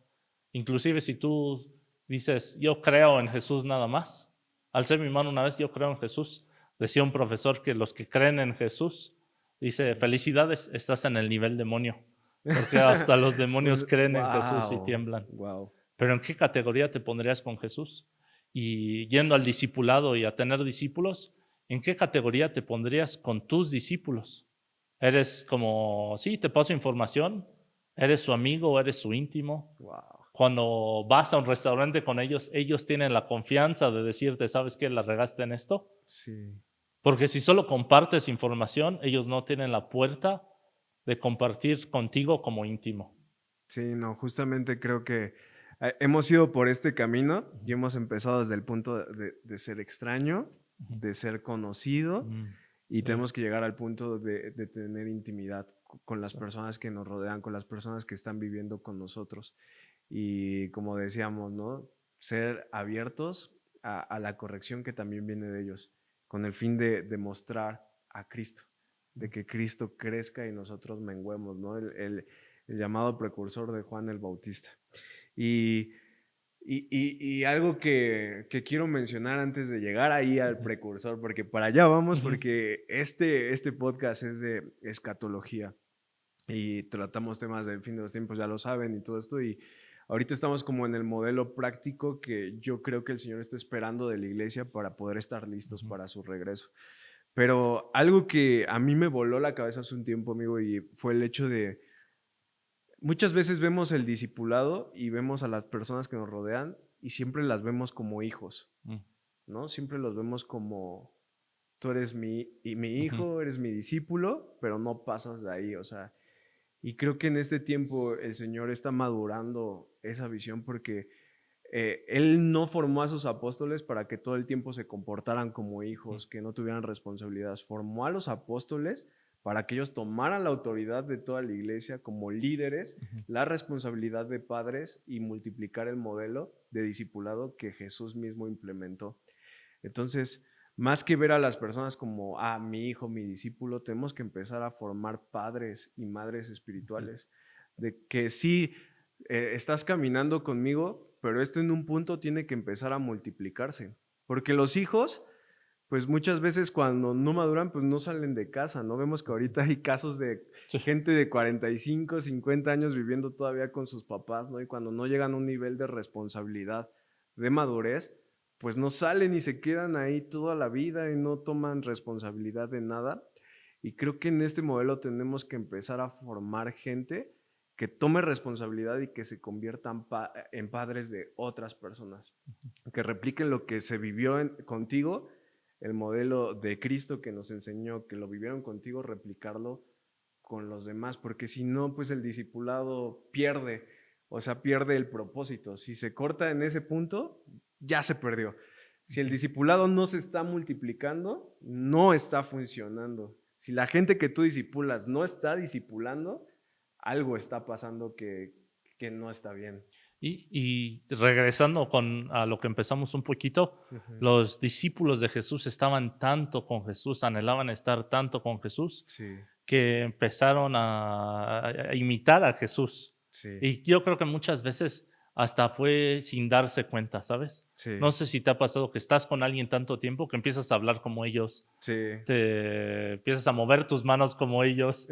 Inclusive si tú dices, yo creo en Jesús nada más. Alcé mi mano una vez, yo creo en Jesús. Decía un profesor que los que creen en Jesús, dice, felicidades, estás en el nivel demonio. Porque hasta los demonios creen en Jesús y Wow. tiemblan. Wow. Pero ¿en qué categoría te pondrías con Jesús? Y yendo al discipulado y a tener discípulos, ¿en qué categoría te pondrías con tus discípulos? ¿Eres como, sí, te paso información? ¿Eres su amigo? ¿Eres su íntimo? Wow. Cuando vas a un restaurante con ellos, ellos tienen la confianza de decirte, ¿sabes qué? ¿La regaste en esto? Sí. Porque si solo compartes información, ellos no tienen la puerta de compartir contigo como íntimo. Sí, no, justamente creo que hemos ido por este camino y hemos empezado desde el punto de ser extraño, de ser conocido, y Sí, tenemos que llegar al punto de tener intimidad con las sí. personas que nos rodean, con las personas que están viviendo con nosotros. Y como decíamos, ¿no? Ser abiertos a la corrección que también viene de ellos, con el fin de mostrar a Cristo, de que Cristo crezca y nosotros menguemos, ¿no? El llamado precursor de Juan el Bautista. Y, y algo que quiero mencionar antes de llegar ahí al precursor, porque para allá vamos, porque este podcast es de escatología y tratamos temas del fin de los tiempos, ya lo saben, y todo esto, y ahorita estamos como en el modelo práctico que yo creo que el Señor está esperando de la iglesia para poder estar listos para su regreso. Pero algo que a mí me voló la cabeza hace un tiempo, amigo, y fue el hecho de muchas veces vemos el discipulado y vemos a las personas que nos rodean y siempre las vemos como hijos, ¿no? Siempre los vemos como tú eres mi hijo, eres mi discípulo, pero no pasas de ahí, o sea, y creo que en este tiempo el Señor está madurando esa visión porque Él no formó a sus apóstoles para que todo el tiempo se comportaran como hijos, que no tuvieran responsabilidades. Formó a los apóstoles para que ellos tomaran la autoridad de toda la iglesia como líderes, la responsabilidad de padres y multiplicar el modelo de discipulado que Jesús mismo implementó. Entonces, más que ver a las personas como, mi hijo, mi discípulo, tenemos que empezar a formar padres y madres espirituales. De que sí, estás caminando conmigo, pero en un punto tiene que empezar a multiplicarse. Porque los hijos, pues muchas veces cuando no maduran, pues no salen de casa, ¿no? Vemos que ahorita hay casos de Sí. gente de 45, 50 años viviendo todavía con sus papás, ¿no? Y cuando no llegan a un nivel de responsabilidad, de madurez, pues no salen y se quedan ahí toda la vida y no toman responsabilidad de nada. Y creo que en este modelo tenemos que empezar a formar gente que tome responsabilidad y que se conviertan en padres de otras personas, que repliquen lo que se vivió contigo, el modelo de Cristo que nos enseñó, que lo vivieron contigo, replicarlo con los demás, porque si no, pues el discipulado pierde, o sea, pierde el propósito. Si se corta en ese punto, ya se perdió. Si el discipulado no se está multiplicando, no está funcionando. Si la gente que tú discipulas no está discipulando, algo está pasando que no está bien. Y regresando a lo que empezamos un poquito, los discípulos de Jesús estaban tanto con Jesús, anhelaban estar tanto con Jesús, Sí, que empezaron a imitar a Jesús. sí, Y yo creo que muchas veces hasta fue sin darse cuenta, ¿sabes? sí, No sé si te ha pasado que estás con alguien tanto tiempo que empiezas a hablar como ellos, sí. te empiezas a mover tus manos como ellos.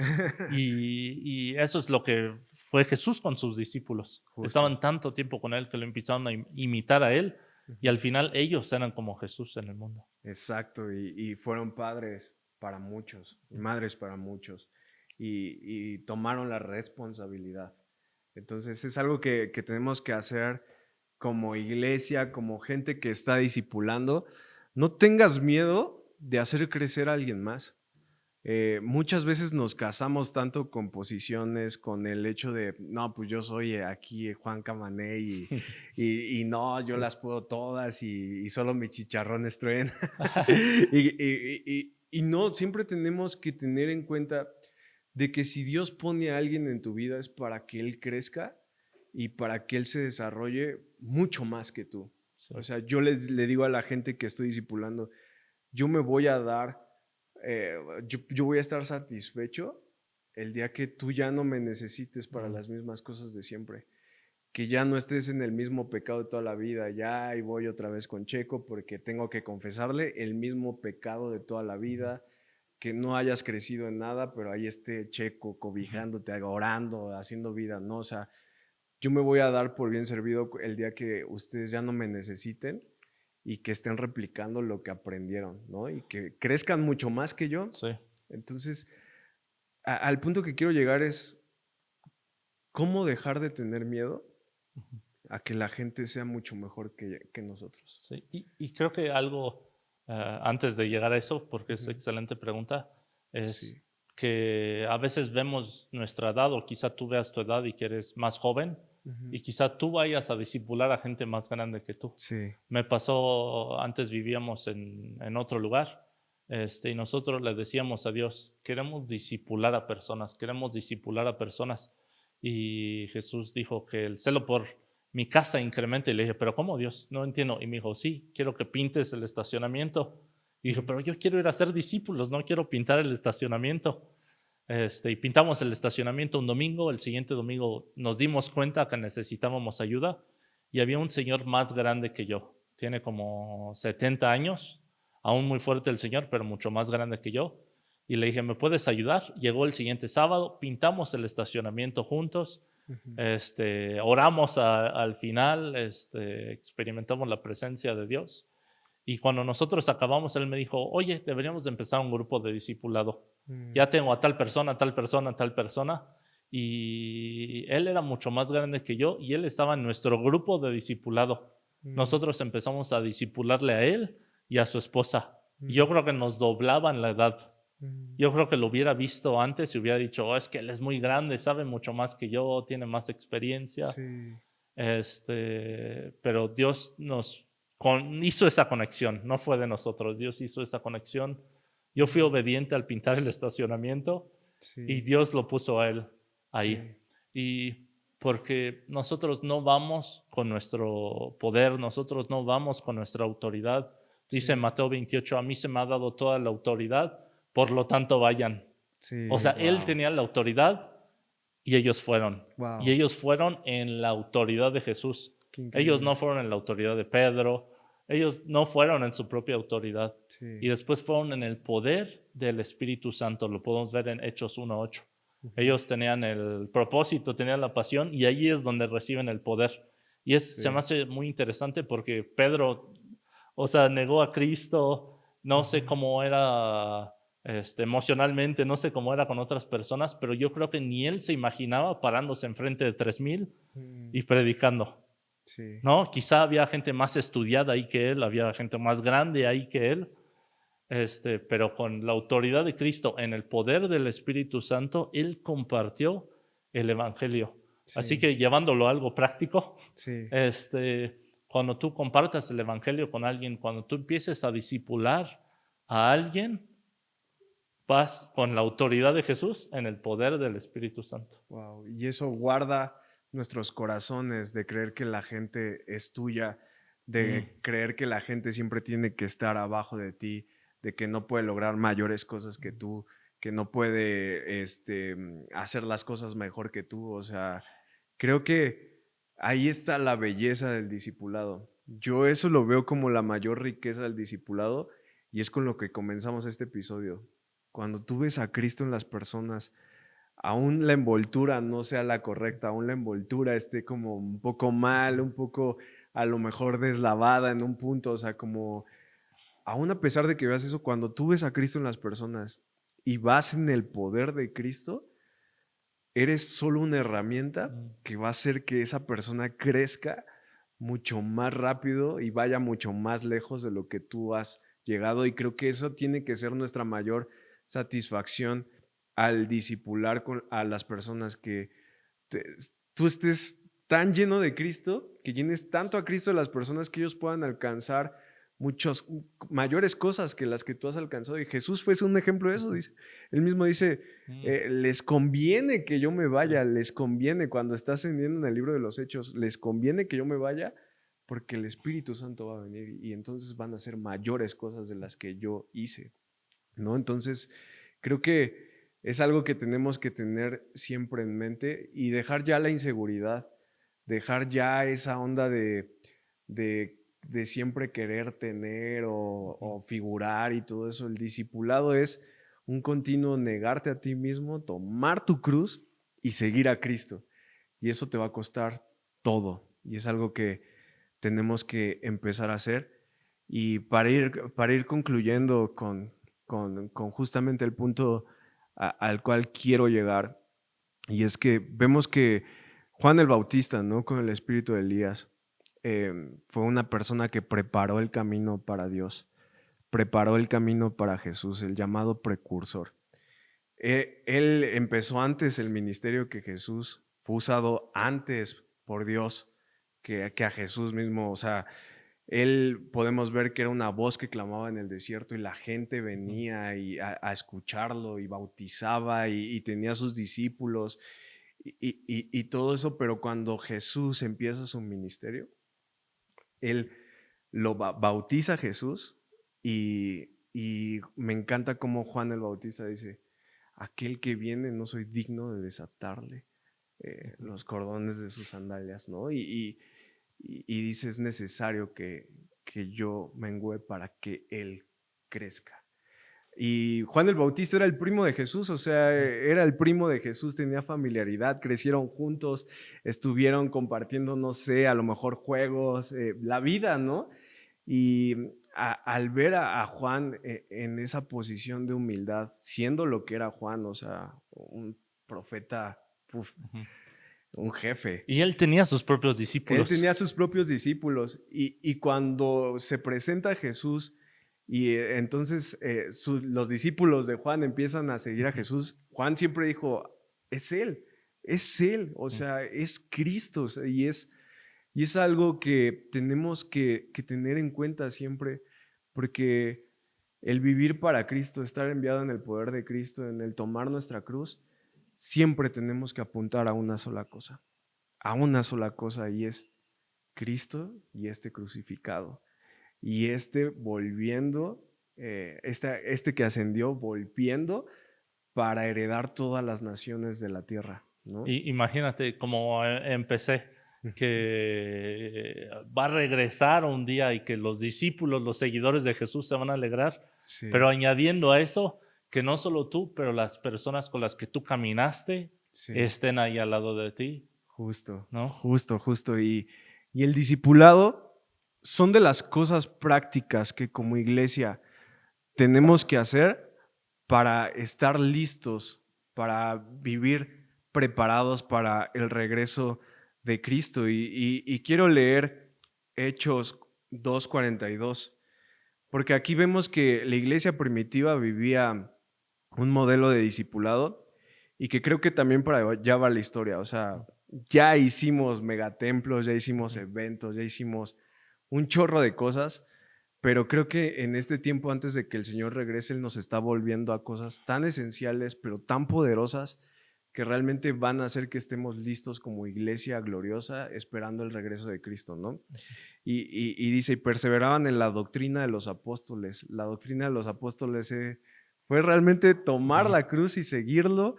Y eso es lo que fue Jesús con sus discípulos. Justo. Estaban tanto tiempo con él que lo empezaron a imitar a él y al final ellos eran como Jesús en el mundo. Exacto, y fueron padres para muchos, y madres para muchos, y tomaron la responsabilidad. Entonces es algo que tenemos que hacer como iglesia, como gente que está discipulando. No tengas miedo de hacer crecer a alguien más. Muchas veces nos casamos tanto con posiciones, con el hecho de, no, pues yo soy aquí Juan Camané y no, yo Sí. las puedo todas y solo mi chicharrón truena. y no, siempre tenemos que tener en cuenta de que si Dios pone a alguien en tu vida es para que él crezca y para que él se desarrolle mucho más que tú. Sí. O sea, yo le digo a la gente que estoy discipulando, yo me voy a dar, yo voy a estar satisfecho el día que tú ya no me necesites para las mismas cosas de siempre. Que ya no estés en el mismo pecado de toda la vida. Ya y voy otra vez con Checo porque tengo que confesarle el mismo pecado de toda la vida. Que no hayas crecido en nada, pero ahí esté Checo cobijándote, orando, haciendo vida, ¿no? O sea, yo me voy a dar por bien servido el día que ustedes ya no me necesiten y que estén replicando lo que aprendieron, ¿no? Y que crezcan mucho más que yo. Sí. Entonces, al punto que quiero llegar es cómo dejar de tener miedo a que la gente sea mucho mejor que nosotros. Sí. Y creo que algo antes de llegar a eso, porque es excelente pregunta, es Sí. que a veces vemos nuestra edad, o quizá tú veas tu edad y que eres más joven, y quizá tú vayas a discipular a gente más grande que tú. Sí. Me pasó, antes vivíamos en otro lugar, y nosotros le decíamos a Dios, queremos discipular a personas, queremos discipular a personas. Y Jesús dijo que el celo por mi casa incrementa. Y le dije, pero ¿cómo, Dios? No entiendo. Y me dijo, sí, quiero que pintes el estacionamiento. Y dije, pero yo quiero ir a hacer discípulos, no quiero pintar el estacionamiento. Y pintamos el estacionamiento un domingo. El siguiente domingo nos dimos cuenta que necesitábamos ayuda y había un señor más grande que yo. Tiene como 70 años, aún muy fuerte el señor, pero mucho más grande que yo. Y le dije, ¿me puedes ayudar? Llegó el siguiente sábado, pintamos el estacionamiento juntos, oramos al final, experimentamos la presencia de Dios. Y cuando nosotros acabamos, él me dijo, oye, deberíamos de empezar un grupo de discipulado. Ya tengo a tal persona, tal persona, tal persona. Y él era mucho más grande que yo y él estaba en nuestro grupo de discipulado. Nosotros empezamos a discipularle a él y a su esposa. Y yo creo que nos doblaban la edad. Yo creo que lo hubiera visto antes y hubiera dicho, es que él es muy grande, sabe mucho más que yo, tiene más experiencia. Sí. Pero Dios hizo esa conexión, no fue de nosotros, Dios hizo esa conexión. Yo fui obediente al pintar el estacionamiento y Sí. Dios lo puso a él ahí. Sí. Y porque nosotros no vamos con nuestro poder, nosotros no vamos con nuestra autoridad. Dice Mateo 28, a mí se me ha dado toda la autoridad, por lo tanto vayan. Sí. O sea, él Wow. tenía la autoridad y ellos fueron. Wow. Y ellos fueron en la autoridad de Jesús. Qué increíble. Ellos no fueron en la autoridad de Pedro. Ellos no fueron en su propia autoridad. Sí. Y después fueron en el poder del Espíritu Santo. Lo podemos ver en Hechos 1:8. Ellos tenían el propósito, tenían la pasión y ahí es donde reciben el poder. Y se me hace muy interesante porque Pedro, o sea, negó a Cristo. No sé cómo era emocionalmente, no sé cómo era con otras personas, pero yo creo que ni él se imaginaba parándose enfrente de 3,000 y predicando. Sí. ¿No? Quizá había gente más estudiada ahí que él, había gente más grande ahí que él, pero con la autoridad de Cristo, en el poder del Espíritu Santo, él compartió el Evangelio. Sí. Así que llevándolo a algo práctico, Sí. cuando tú compartas el Evangelio con alguien, cuando tú empieces a discipular a alguien, vas con la autoridad de Jesús en el poder del Espíritu Santo. Wow. Y eso guarda nuestros corazones de creer que la gente es tuya, de creer que la gente siempre tiene que estar abajo de ti, de que no puede lograr mayores cosas que tú, que no puede hacer las cosas mejor que tú. O sea, creo que ahí está la belleza del discipulado. Yo eso lo veo como la mayor riqueza del discipulado y es con lo que comenzamos este episodio. Cuando tú ves a Cristo en las personas, aún la envoltura no sea la correcta, aún la envoltura esté como un poco mal, un poco a lo mejor deslavada en un punto, o sea, como aún a pesar de que veas eso, cuando tú ves a Cristo en las personas y vas en el poder de Cristo, eres solo una herramienta que va a hacer que esa persona crezca mucho más rápido y vaya mucho más lejos de lo que tú has llegado. Y creo que eso tiene que ser nuestra mayor satisfacción al discipular a las personas, que tú estés tan lleno de Cristo, que llenes tanto a Cristo de las personas que ellos puedan alcanzar muchas mayores cosas que las que tú has alcanzado. Y Jesús fue un ejemplo de eso, dice. Él mismo dice, les conviene que yo me vaya, Sí. les conviene, cuando está ascendiendo en el libro de los Hechos, les conviene que yo me vaya porque el Espíritu Santo va a venir y entonces van a ser mayores cosas de las que yo hice, ¿no? Entonces, creo que es algo que tenemos que tener siempre en mente y dejar ya la inseguridad, dejar ya esa onda de siempre querer tener o figurar y todo eso. El discipulado es un continuo negarte a ti mismo, tomar tu cruz y seguir a Cristo. Y eso te va a costar todo. Y es algo que tenemos que empezar a hacer. Y para ir concluyendo con justamente el punto al cual quiero llegar, y es que vemos que Juan el Bautista, ¿no? Con el espíritu de Elías, fue una persona que preparó el camino para Dios, preparó el camino para Jesús, el llamado precursor. Él empezó antes el ministerio que Jesús, fue usado antes por Dios que a Jesús mismo. O sea, él podemos ver que era una voz que clamaba en el desierto y la gente venía a escucharlo y bautizaba y tenía sus discípulos y todo eso, pero cuando Jesús empieza su ministerio, él lo bautiza a Jesús y me encanta cómo Juan el Bautista dice, aquel que viene no soy digno de desatarle los cordones de sus sandalias, ¿no? Y dice, es necesario que yo mengüe para que él crezca. Y Juan el Bautista era el primo de Jesús, o sea, era el primo de Jesús, tenía familiaridad, crecieron juntos, estuvieron compartiendo, no sé, a lo mejor juegos, la vida, ¿no? Y al ver a Juan en esa posición de humildad, siendo lo que era Juan, o sea, un profeta, uf, un jefe. Y él tenía sus propios Él discípulos. tenía sus propios discípulos y cuando se presenta Jesús y entonces los discípulos de Juan empiezan a seguir a Jesús, Juan siempre dijo, es Él, o sea, es Cristo, o sea, y es algo que tenemos que tener en cuenta siempre, porque el vivir para Cristo, estar enviado en el poder de Cristo, en el tomar nuestra cruz, siempre tenemos que apuntar a una sola cosa, y es Cristo y este crucificado. Y este volviendo, este que ascendió, volviendo para heredar todas las naciones de la tierra, ¿no? Y imagínate como empecé, que va a regresar un día y que los discípulos, los seguidores de Jesús se van a alegrar, Sí, pero añadiendo a eso, que no solo tú, pero las personas con las que tú caminaste sí. estén ahí al lado de ti, Justo, ¿no? justo. Y el discipulado son de las cosas prácticas que como iglesia tenemos que hacer para estar listos, para vivir preparados para el regreso de Cristo. Y quiero leer Hechos 2:42, porque aquí vemos que la iglesia primitiva vivía un modelo de discipulado y que creo que también para allá va la historia. O sea, ya hicimos megatemplos, ya hicimos eventos, ya hicimos un chorro de cosas, pero creo que en este tiempo antes de que el Señor regrese, Él nos está volviendo a cosas tan esenciales, pero tan poderosas, que realmente van a hacer que estemos listos como iglesia gloriosa esperando el regreso de Cristo, ¿no? Y dice, y perseveraban en la doctrina de los apóstoles. La doctrina de los apóstoles fue realmente tomar la cruz y seguirlo.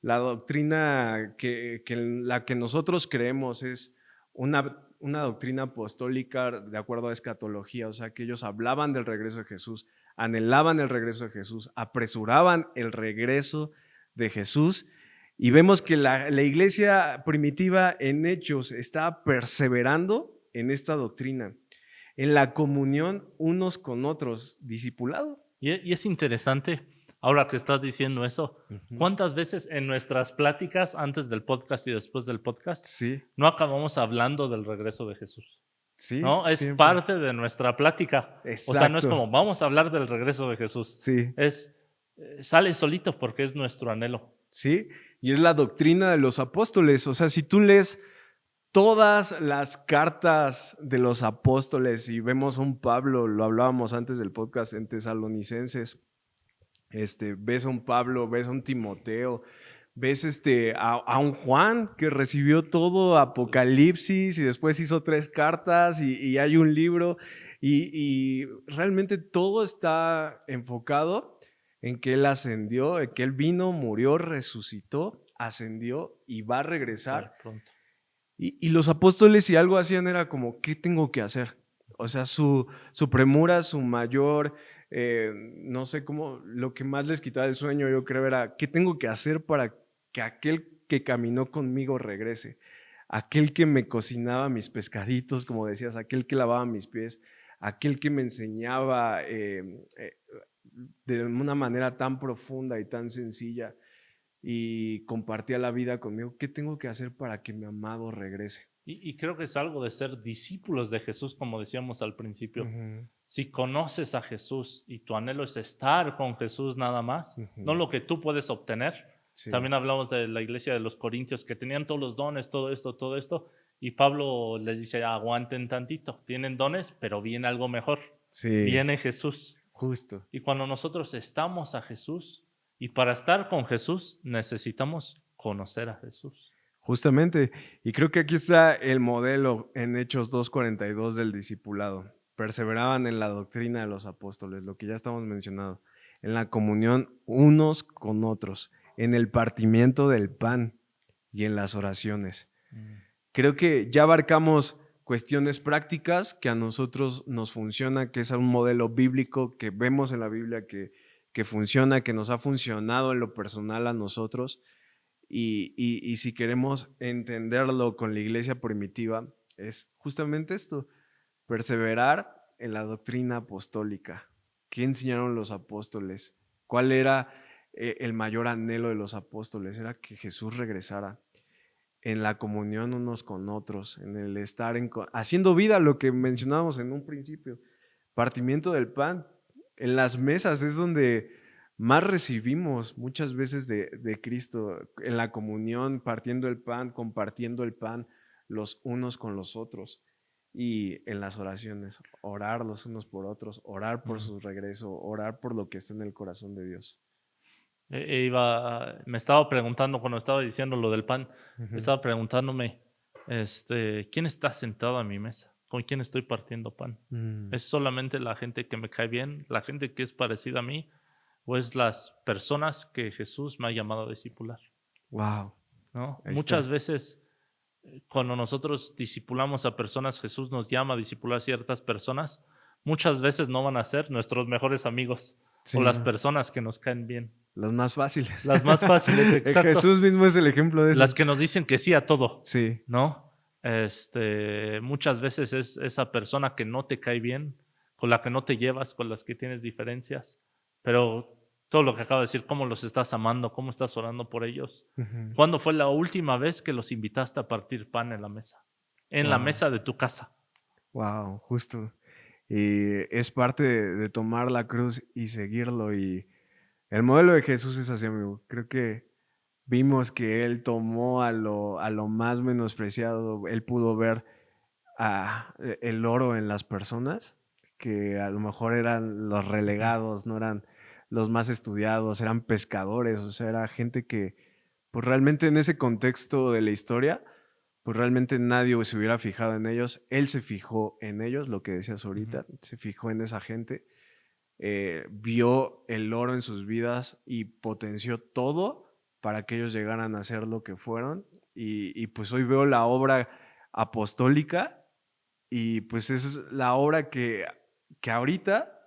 La doctrina la que nosotros creemos es una doctrina apostólica de acuerdo a escatología, o sea, que ellos hablaban del regreso de Jesús, anhelaban el regreso de Jesús, apresuraban el regreso de Jesús. Y vemos que la iglesia primitiva en Hechos está perseverando en esta doctrina, en la comunión unos con otros, discipulado. Y es interesante, ahora que estás diciendo eso, ¿cuántas veces en nuestras pláticas antes del podcast y después del podcast Sí, no acabamos hablando del regreso de Jesús? sí, ¿No? Es siempre. parte de nuestra plática. O sea, no es Exacto. como vamos a hablar del regreso de Jesús. Sí, Es sale solito porque es nuestro anhelo. sí, y es la doctrina de los apóstoles. O sea, si tú lees todas las cartas de los apóstoles, y vemos a un Pablo, lo hablábamos antes del podcast en Tesalonicenses, ves a un Pablo, ves a un Timoteo, ves a un Juan que recibió todo Apocalipsis y después hizo 3 cartas y hay un libro y realmente todo está enfocado en que Él ascendió, en que Él vino, murió, resucitó, ascendió y va a regresar. Pronto. Y los apóstoles, si algo hacían, era como, ¿qué tengo que hacer? O sea, su premura, su mayor, no sé cómo, lo que más les quitaba el sueño, yo creo, era, ¿qué tengo que hacer para que aquel que caminó conmigo regrese? Aquel que me cocinaba mis pescaditos, como decías, aquel que lavaba mis pies, aquel que me enseñaba de una manera tan profunda y tan sencilla y compartía la vida conmigo. ¿Qué tengo que hacer para que mi amado regrese? Y creo que es algo de ser discípulos de Jesús, como decíamos al principio. Ujú, Si conoces a Jesús y tu anhelo es estar con Jesús nada más, no ujú. lo que tú puedes obtener. Sí, También hablamos de la iglesia de los Corintios que tenían todos los dones, todo esto. Y Pablo les dice, aguanten tantito, tienen dones, pero viene algo mejor. sí, Viene Jesús. justo. Y cuando nosotros estamos a Jesús, y para estar con Jesús necesitamos conocer a Jesús. Justamente. Y creo que aquí está el modelo en Hechos 2:42 del discipulado. Perseveraban en la doctrina de los apóstoles, lo que ya estamos mencionando, en la comunión unos con otros, en el partimiento del pan y en las oraciones. Creo que ya abarcamos cuestiones prácticas que a nosotros nos funciona, que es un modelo bíblico que vemos en la Biblia que funciona, que nos ha funcionado en lo personal a nosotros. Y si queremos entenderlo con la iglesia primitiva, es justamente esto, perseverar en la doctrina apostólica. ¿Qué enseñaron los apóstoles? ¿Cuál era el mayor anhelo de los apóstoles? Era que Jesús regresara en la comunión unos con otros, en el estar haciendo vida, lo que mencionábamos en un principio, partimiento del pan. En las mesas es donde más recibimos muchas veces de Cristo, en la comunión, partiendo el pan, compartiendo el pan los unos con los otros. Y en las oraciones, orar los unos por otros, orar por su regreso, orar por lo que está en el corazón de Dios. Me estaba preguntando cuando estaba diciendo lo del pan, Ujú. estaba preguntándome, ¿quién está sentado a mi mesa? ¿Con quién estoy partiendo pan? Mm, ¿Es solamente la gente que me cae bien, la gente que es parecida a mí, o es las personas que Jesús me ha llamado a discipular? wow, ¿No? ahí Muchas está. veces cuando nosotros discipulamos a personas, Jesús nos llama a discipular ciertas personas, muchas veces no van a ser nuestros mejores amigos o Sí, las no. personas que nos caen bien. Los más fáciles. Las más fáciles, exacto. Jesús mismo es el ejemplo de Las eso. que nos dicen que sí a todo, Sí. ¿no? Muchas veces es esa persona que no te cae bien, con la que no te llevas, con las que tienes diferencias, pero todo lo que acabo de decir, cómo los estás amando, cómo estás orando por ellos. ¿Cuándo fue la última vez que los invitaste a partir pan en la mesa? En la Wow, mesa de tu casa. wow, justo. Y es parte de tomar la cruz y seguirlo. Y el modelo de Jesús es así, amigo. Creo que vimos que Él tomó a lo más menospreciado. Él pudo ver el oro en las personas, que a lo mejor eran los relegados, no eran los más estudiados, eran pescadores, o sea, era gente que, pues realmente en ese contexto de la historia, pues realmente nadie se hubiera fijado en ellos. Él se fijó en ellos, lo que decías Ujú. ahorita, se fijó en esa gente, vio el oro en sus vidas y potenció todo para que ellos llegaran a ser lo que fueron. Y pues hoy veo la obra apostólica y pues esa es la obra que ahorita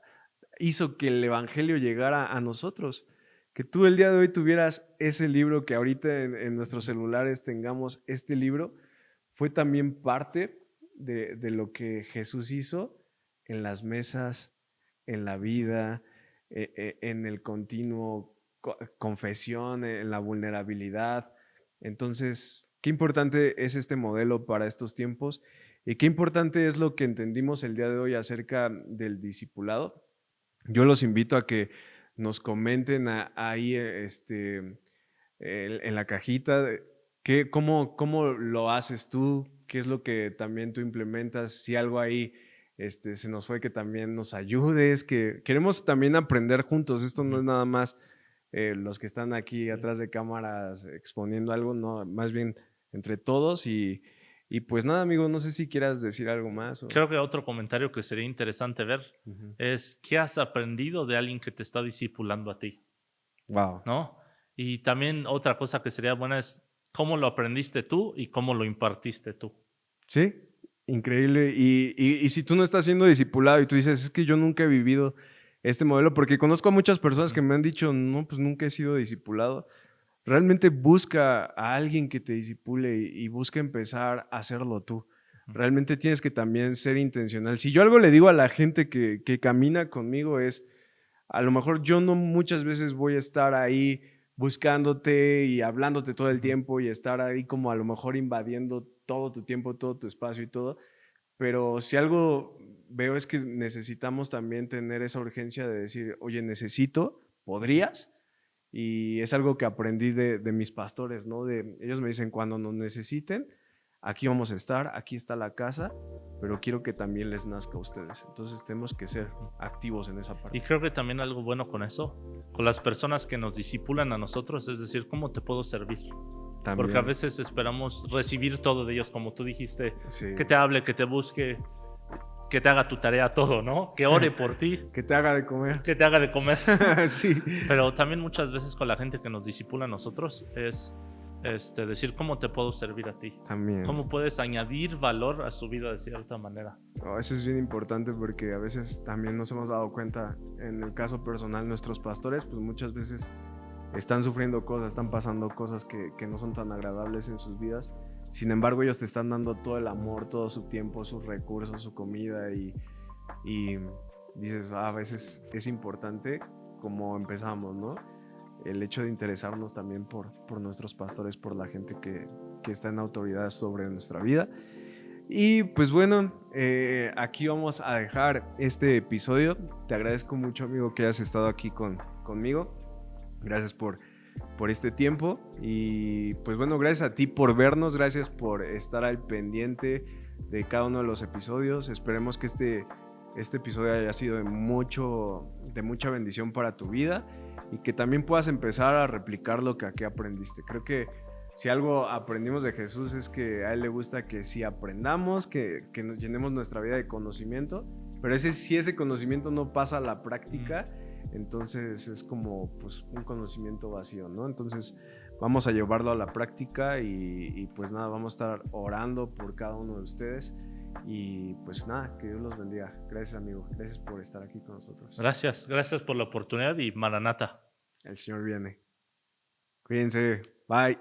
hizo que el Evangelio llegara a nosotros. Que tú el día de hoy tuvieras ese libro, que ahorita en nuestros celulares tengamos este libro, fue también parte de lo que Jesús hizo en las mesas, en la vida, en el continuo confesión, en la vulnerabilidad. Entonces, qué importante es este modelo para estos tiempos y qué importante es lo que entendimos el día de hoy acerca del discipulado. Yo los invito a que nos comenten ahí en la cajita cómo lo haces tú, qué es lo que también tú implementas, si algo ahí se nos fue, que también nos ayudes, que queremos también aprender juntos. Esto no Ujú. es nada más los que están aquí Sí. atrás de cámaras exponiendo algo, no, más bien entre todos y pues nada, amigo, no sé si quieras decir algo más o... Creo que otro comentario que sería interesante ver Ujú. es qué has aprendido de alguien que te está discipulando a ti, Wow. ¿no? Y también otra cosa que sería buena es cómo lo aprendiste tú y cómo lo impartiste tú. Sí, increíble. Y si tú no estás siendo discipulado y tú dices, es que yo nunca he vivido este modelo, porque conozco a muchas personas Ujú, que me han dicho, no, pues nunca he sido discipulado. Realmente busca a alguien que te disipule y busca empezar a hacerlo tú. ujú, Realmente tienes que también ser intencional. Si yo algo le digo a la gente que camina conmigo es, a lo mejor yo no muchas veces voy a estar ahí buscándote y hablándote todo el ujú. tiempo y estar ahí como a lo mejor invadiendo todo tu tiempo, todo tu espacio y todo, pero si algo veo es que necesitamos también tener esa urgencia de decir, oye, necesito, ¿podrías? Y es algo que aprendí de mis pastores, ¿no? Ellos me dicen, cuando nos necesiten, aquí vamos a estar, aquí está la casa, pero quiero que también les nazca a ustedes. Entonces tenemos que ser activos en esa Y parte. creo que también algo bueno con eso, con las personas que nos disipulan a nosotros, es decir, ¿cómo te puedo servir? Porque a También, veces esperamos recibir todo de ellos, como tú dijiste, sí. que te hable, que te busque, que te haga tu tarea, todo, ¿no? Que ore por ti, Que te haga de comer. que te haga de comer. Sí, Pero también muchas veces con la gente que nos disipula a nosotros es decir, ¿cómo te puedo servir a ti? también. ¿Cómo puedes añadir valor a su vida de cierta manera? Oh, eso es bien importante porque a veces también nos hemos dado cuenta, en el caso personal, nuestros pastores, pues muchas veces están sufriendo cosas, están pasando cosas que no son tan agradables en sus vidas. Sin embargo, ellos te están dando todo el amor, todo su tiempo, sus recursos, su comida y dices, a veces es importante como empezamos, ¿no? El hecho de interesarnos también por nuestros pastores, por la gente que está en autoridad sobre nuestra vida. Y pues bueno, aquí vamos a dejar este episodio. Te agradezco mucho, amigo, que hayas estado aquí conmigo. Gracias por este tiempo. Y pues bueno, gracias a ti por vernos, gracias por estar al pendiente de cada uno de los episodios. Esperemos que este episodio haya sido de mucha bendición para tu vida y que también puedas empezar a replicar lo que aquí aprendiste. Creo que si algo aprendimos de Jesús es que a Él le gusta que si aprendamos, que nos llenemos nuestra vida de conocimiento, pero si ese conocimiento no pasa a la práctica, entonces es como pues un conocimiento vacío, ¿no? Entonces vamos a llevarlo a la práctica y pues nada, vamos a estar orando por cada uno de ustedes y pues nada, que Dios los bendiga. Gracias, amigo, gracias por estar aquí con nosotros. Gracias, gracias por la oportunidad y Maranata. El Señor viene. Cuídense, bye.